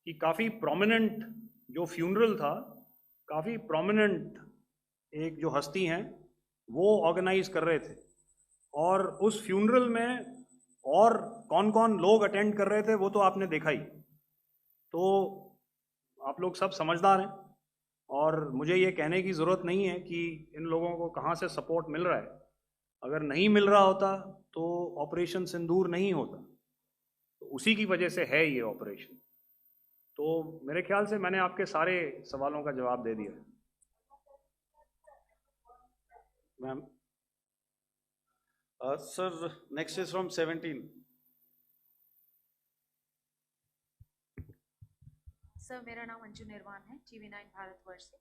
कि काफ़ी प्रोमिनेंट जो फ्यूनरल था, काफ़ी प्रोमिनेंट एक जो हस्ती हैं वो ऑर्गेनाइज कर रहे थे, और उस फ्यूनरल में और कौन कौन लोग अटेंड कर रहे थे वो तो आपने देखा ही। तो आप लोग सब समझदार हैं और मुझे ये कहने की ज़रूरत नहीं है कि इन लोगों को कहाँ से सपोर्ट मिल रहा है। अगर नहीं मिल रहा होता तो ऑपरेशन सिंदूर नहीं होता, तो उसी की वजह से है ये ऑपरेशन। तो मेरे ख्याल से मैंने आपके सारे सवालों का जवाब दे दिया। Ma'am. Sir, next is from 17. Sir, मेरा नाम अंजू निर्वाण है, TV9 भारतवर्ष से।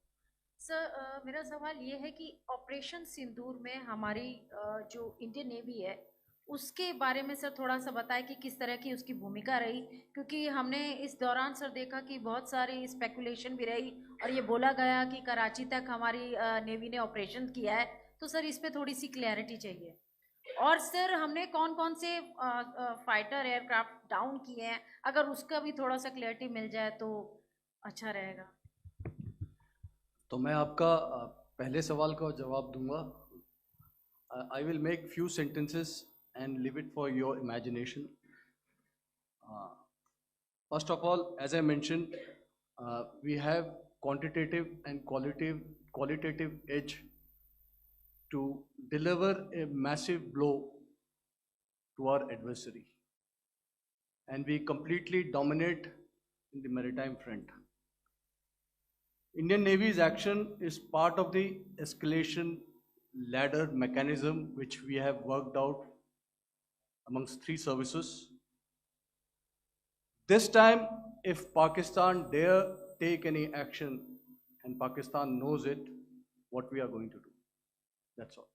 सर, मेरा सवाल ये है कि ऑपरेशन सिंदूर में हमारी जो इंडियन नेवी है उसके बारे में सर थोड़ा सा बताएं कि किस तरह की उसकी भूमिका रही, क्योंकि हमने इस दौरान सर देखा कि बहुत सारी स्पेकुलेशन भी रही और ये बोला गया कि कराची तक हमारी नेवी ने ऑपरेशन किया है। तो सर इस पे थोड़ी सी क्लैरिटी चाहिए। और सर हमने कौन कौन से फाइटर एयरक्राफ्ट डाउन किए हैं, अगर उसका भी थोड़ा सा क्लैरिटी मिल जाए तो अच्छा रहेगा। तो मैं आपका पहले सवाल का जवाब दूंगा। I will make few sentences and leave it for your imagination. First of all, as I mentioned, we have quantitative and qualitative edge to deliver a massive blow to our adversary, and we completely dominate in the maritime front. Indian Navy's action is part of the escalation ladder mechanism which we have worked out amongst 3 services. This time, if Pakistan dare take any action, and Pakistan knows it, what we are going to do. That's all.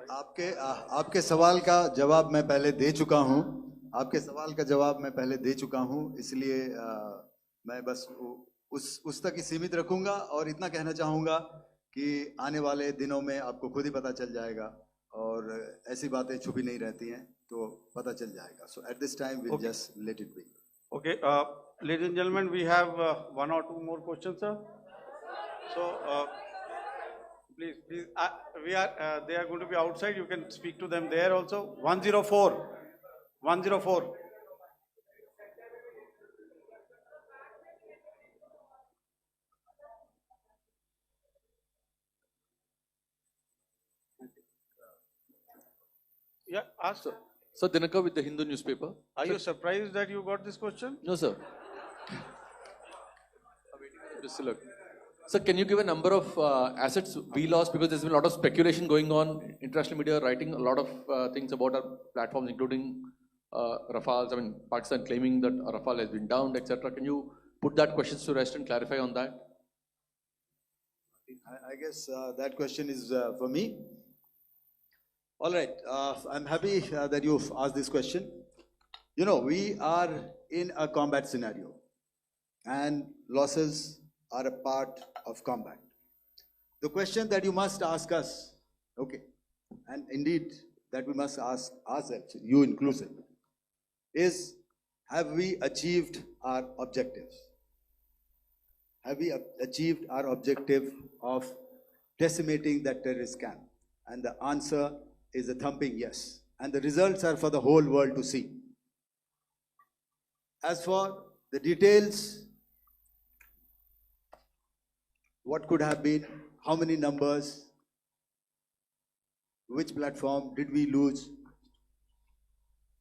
आपके सवाल का जवाब मैं पहले दे चुका हूं। आपके सवाल का जवाब मैं पहले दे चुका हूं, इसलिए मैं बस उस तक ही सीमित रखूंगा और इतना कहना चाहूंगा कि आने वाले दिनों में आपको खुद ही पता चल जाएगा और ऐसी बातें छुपी नहीं रहती हैं, तो पता चल जाएगा. So at this time we'll just let it be. Okay, ladies and gentlemen, we have one or two more questions, sir. So please, they are going to be outside. You can speak to them there also. 104. 104. Yeah, ask, sir. Sir, Dinakar with the Hindu newspaper. Are you surprised that you got this question? No, sir. Sir, can you give a number of assets we lost, because there's been a lot of speculation going on, international media writing a lot of things about our platforms, including Rafales. I mean, Pakistan claiming that Rafale has been downed, etc. Can you put that question to rest and clarify on that? I guess that question is for me. All right, I'm happy that you've asked this question. You know, we are in a combat scenario, and losses are a part of combat. The question that you must ask us, okay, and indeed that we must ask ourselves, you inclusive, is have we achieved our objectives? Have we achieved our objective of decimating that terrorist camp? And the answer is a thumping yes. And the results are for the whole world to see. As for the details, what could have been, how many numbers, which platform did we lose?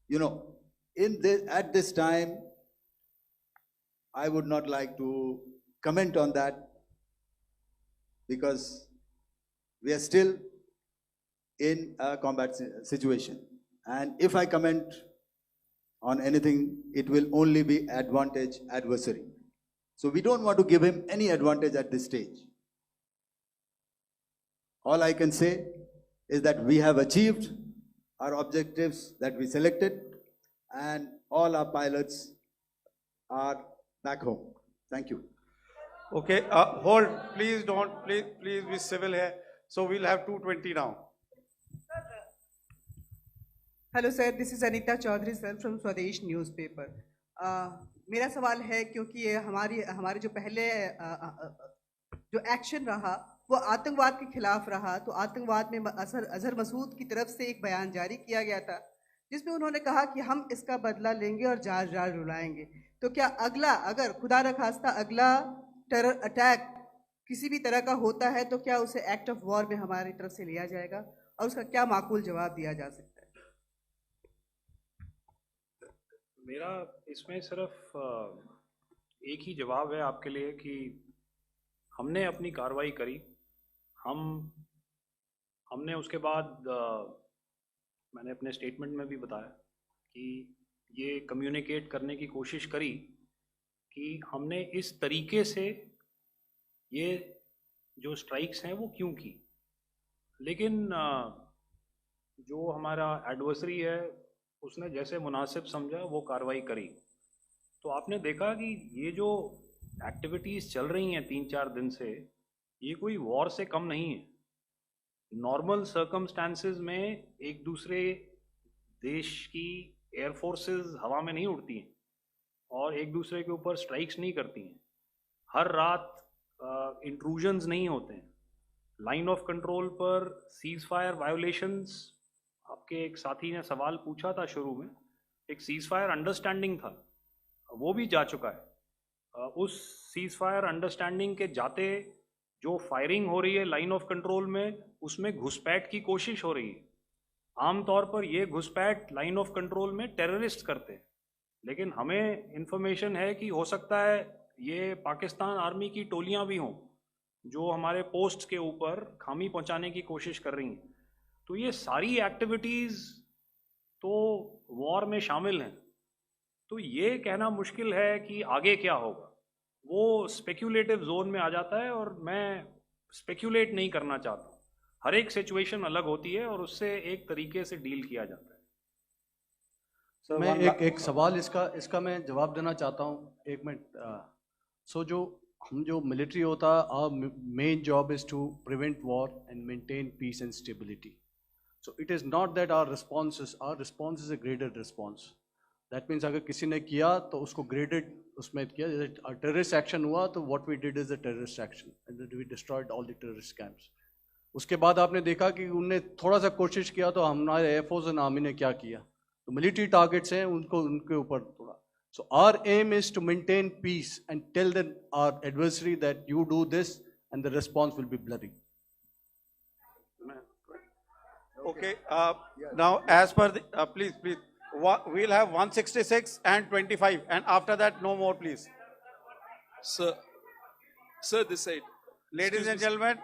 You know, at this time, I would not like to comment on that, because we are still in a combat situation. And if I comment on anything, it will only be advantage adversary. So we don't want to give him any advantage at this stage. All I can say is that we have achieved our objectives that we selected, and all our pilots are back home. Thank you. Okay, hold. Please don't. Please be civil here. So we'll have 220 now. Hello sir, this is Anita Chaudhary sir from Swadesh newspaper. मेरा सवाल है, क्योंकि ये हमारे जो पहले जो action रहा वो आतंकवाद के खिलाफ रहा, तो आतंकवाद में अजहर मसूद की तरफ से एक बयान जारी किया गया था जिसमें उन्होंने कहा कि हम इसका बदला लेंगे और जाज रुलाएंगे. तो क्या अगला, अगर खुदा न खास्ता अगला टेरर अटैक किसी भी तरह का होता है, तो क्या उसे एक्ट ऑफ वॉर में हमारी तरफ से लिया जाएगा और उसका क्या माकूल जवाब दिया जा सकता है? मेरा इसमें सिर्फ एक ही जवाब है आपके लिए कि हमने अपनी कार्रवाई करी. हमने उसके बाद मैंने अपने स्टेटमेंट में भी बताया कि ये कम्युनिकेट करने की कोशिश करी कि हमने इस तरीके से ये जो स्ट्राइक्स हैं वो क्यों की. लेकिन जो हमारा एडवर्सरी है उसने जैसे मुनासिब समझा वो कार्रवाई करी. तो आपने देखा कि ये जो एक्टिविटीज़ चल रही हैं 3-4 दिन से, ये कोई वॉर से कम नहीं है. नॉर्मल सर्कमस्टांसेस में एक दूसरे देश की एयरफोर्सेस हवा में नहीं उड़ती हैं और एक दूसरे के ऊपर स्ट्राइक्स नहीं करती हैं. हर रात इंट्रूजन्स नहीं होते हैं. लाइन ऑफ कंट्रोल पर सीज फायर वायोलेशंस, आपके एक साथी ने सवाल पूछा था शुरू में, एक सीज फायर अंडरस्टैंडिंग था, वो भी जा चुका है. उस सीज फायर अंडरस्टैंडिंग के जाते जो फायरिंग हो रही है लाइन ऑफ कंट्रोल में, उसमें घुसपैठ की कोशिश हो रही है. आमतौर पर ये घुसपैठ लाइन ऑफ कंट्रोल में टेररिस्ट करते हैं, लेकिन हमें इंफॉर्मेशन है कि हो सकता है ये पाकिस्तान आर्मी की टोलियां भी हों जो हमारे पोस्ट के ऊपर खामी पहुंचाने की कोशिश कर रही हैं. तो ये सारी एक्टिविटीज़ तो वॉर में शामिल हैं, तो ये कहना मुश्किल है कि आगे क्या होगा। वो स्पेक्यूलेटिव जोन में आ जाता है और मैं स्पेक्यूलेट नहीं करना चाहता। हर एक सिचुएशन अलग होती है और उससे एक तरीके से डील किया जाता है। मैं एक सवाल इसका मैं जवाब देना चाहता हूँ, 1 मिनट। जो मिलिट्री होता है, our main job is to prevent war and maintain peace and stability. So it is not that our response is a graded response. That means अगर किसी ने किया तो उसको graded उसमें किया, जैसे terrorist action हुआ तो what we did is a terrorist action and then we destroyed all the terrorist camps. उसके बाद आपने देखा कि उनने थोड़ा सा कोशिश किया तो हमारे एयरफोर्स और आर्मी ने क्या किया, तो मिलिट्री टारगेट्स हैं उनके ऊपर थोड़ा। So our aim is to maintain peace and tell our adversary that you do this and the response will be bloody. Okay, now as per the, please, we'll have 166 and 25 and after that no more please. Sir, this side. Ladies and gentlemen,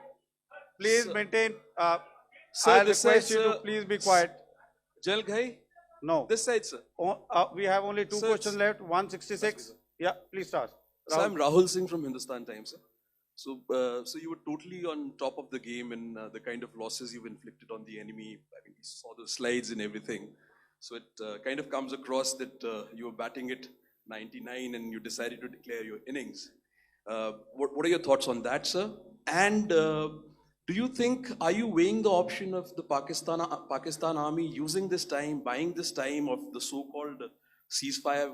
please maintain, Sir, I'll this request side, you to sir. please be quiet. Gen Ghai? No. This side, sir. We have only two Sir, questions left, 166. Yeah, please start. So I'm Rahul Singh from Hindustan Times, sir. So you were totally on top of the game in the kind of losses you've inflicted on the enemy. I mean, we saw the slides and everything. So it kind of comes across that you were batting it 99 and you decided to declare your innings. What are your thoughts on that, sir? And do you think, are you weighing the option of the Pakistan army using this time, buying this time of the so-called ceasefire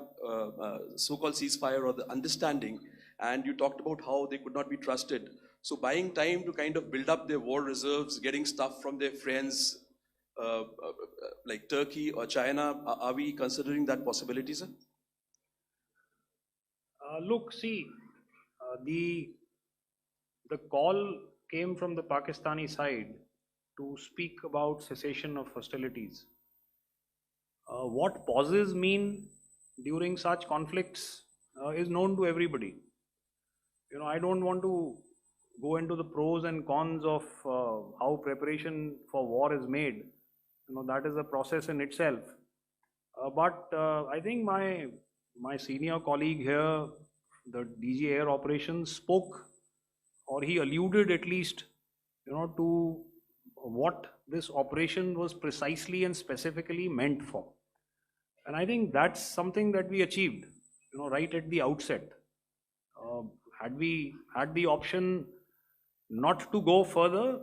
or the understanding? And you talked about how they could not be trusted. So buying time to kind of build up their war reserves, getting stuff from their friends like Turkey or China, are we considering that possibility, sir? Look, see, the call came from the Pakistani side to speak about cessation of hostilities. What pauses mean during such conflicts is known to everybody. You know, I don't want to go into the pros and cons of how preparation for war is made. You know, that is a process in itself. But I think my senior colleague here, the DG Air Operations, spoke, or he alluded at least, you know, to what this operation was precisely and specifically meant for. And I think that's something that we achieved, you know, right at the outset. Had we had the option not to go further,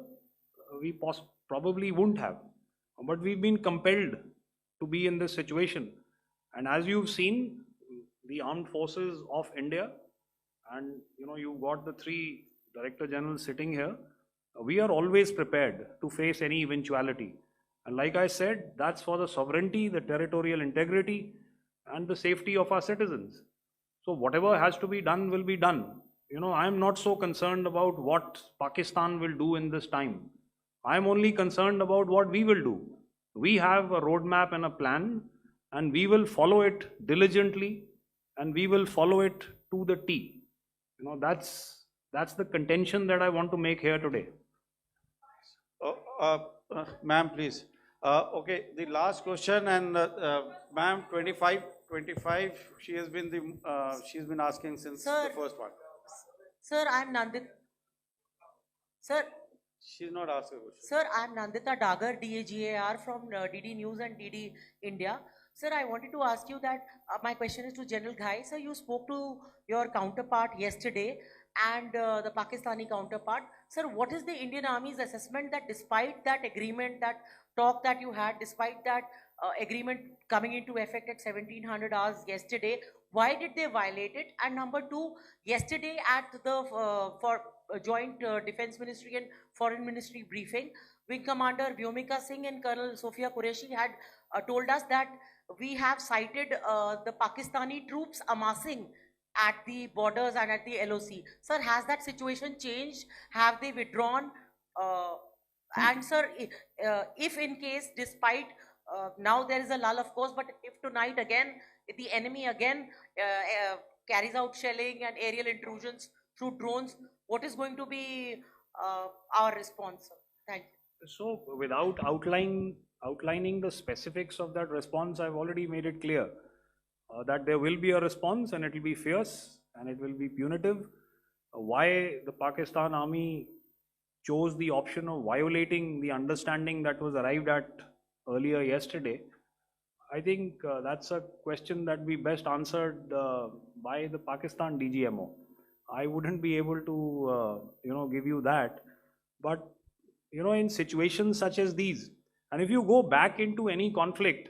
we probably wouldn't have. But we've been compelled to be in this situation. And as you've seen, the armed forces of India, and you know, you've got the 3 Director Generals sitting here, we are always prepared to face any eventuality. And like I said, that's for the sovereignty, the territorial integrity, and the safety of our citizens. So whatever has to be done will be done. You know, I'm not so concerned about what Pakistan will do in this time. I'm only concerned about what we will do. We have a roadmap and a plan, and we will follow it diligently, and we will follow it to the T. You know, that's the contention that I want to make here today. Ma'am, please. Okay, the last question, and ma'am, 25, she's been asking since the first one. Sir, I'm Nandita. Sir. She's not asking a question. Sir, I'm Nandita Dagar, DGAR from DD News and DD India. Sir, I wanted to ask you that my question is to General Ghai. Sir, you spoke to your counterpart yesterday and the Pakistani counterpart. Sir, what is the Indian Army's assessment that despite that agreement, that talk that you had, despite that agreement coming into effect at 1700 hours yesterday, why did they violate it? And number 2, yesterday at the Joint Defense Ministry and Foreign Ministry briefing, Wing Commander Vyomika Singh and Colonel Sophia Qureshi had told us that we have cited the Pakistani troops amassing at the borders and at the LOC. Sir, has that situation changed? Have they withdrawn? And sir, if in case, despite now there is a lull, of course, but if tonight again, if the enemy again carries out shelling and aerial intrusions through drones, what is going to be our response, sir? Thank you. So without outlining the specifics of that response, I've already made it clear that there will be a response and it will be fierce and it will be punitive. Why the Pakistan Army chose the option of violating the understanding that was arrived at earlier yesterday, I think that's a question that we best answered by the Pakistan DGMO. I wouldn't be able to, give you that. But, in situations such as these, and if you go back into any conflict,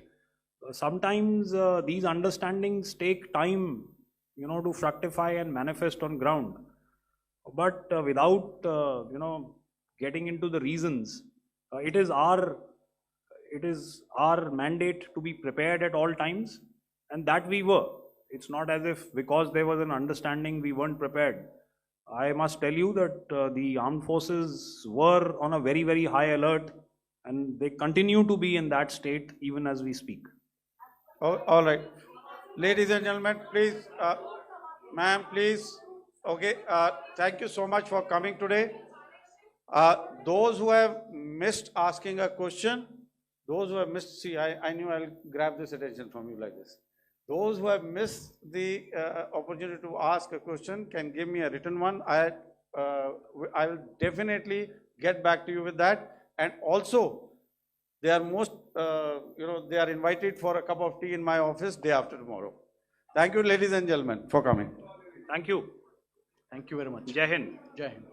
sometimes these understandings take time, to fructify and manifest on ground. But without, getting into the reasons, it is our mandate to be prepared at all times, and that we were. It's not as if because there was an understanding we weren't prepared. I must tell you that the armed forces were on a very, very high alert, and they continue to be in that state even as we speak. All right. Ladies and gentlemen, please, ma'am, please. Okay, thank you so much for coming today. Those who have missed asking a question, those who have missed, see, I knew I'll grab this attention from you like this. Those who have missed the opportunity to ask a question can give me a written one. I will definitely get back to you with that. And also, they are they are invited for a cup of tea in my office day after tomorrow. Thank you, ladies and gentlemen, for coming. Thank you. Thank you very much. Jai Hind. Jai Hind.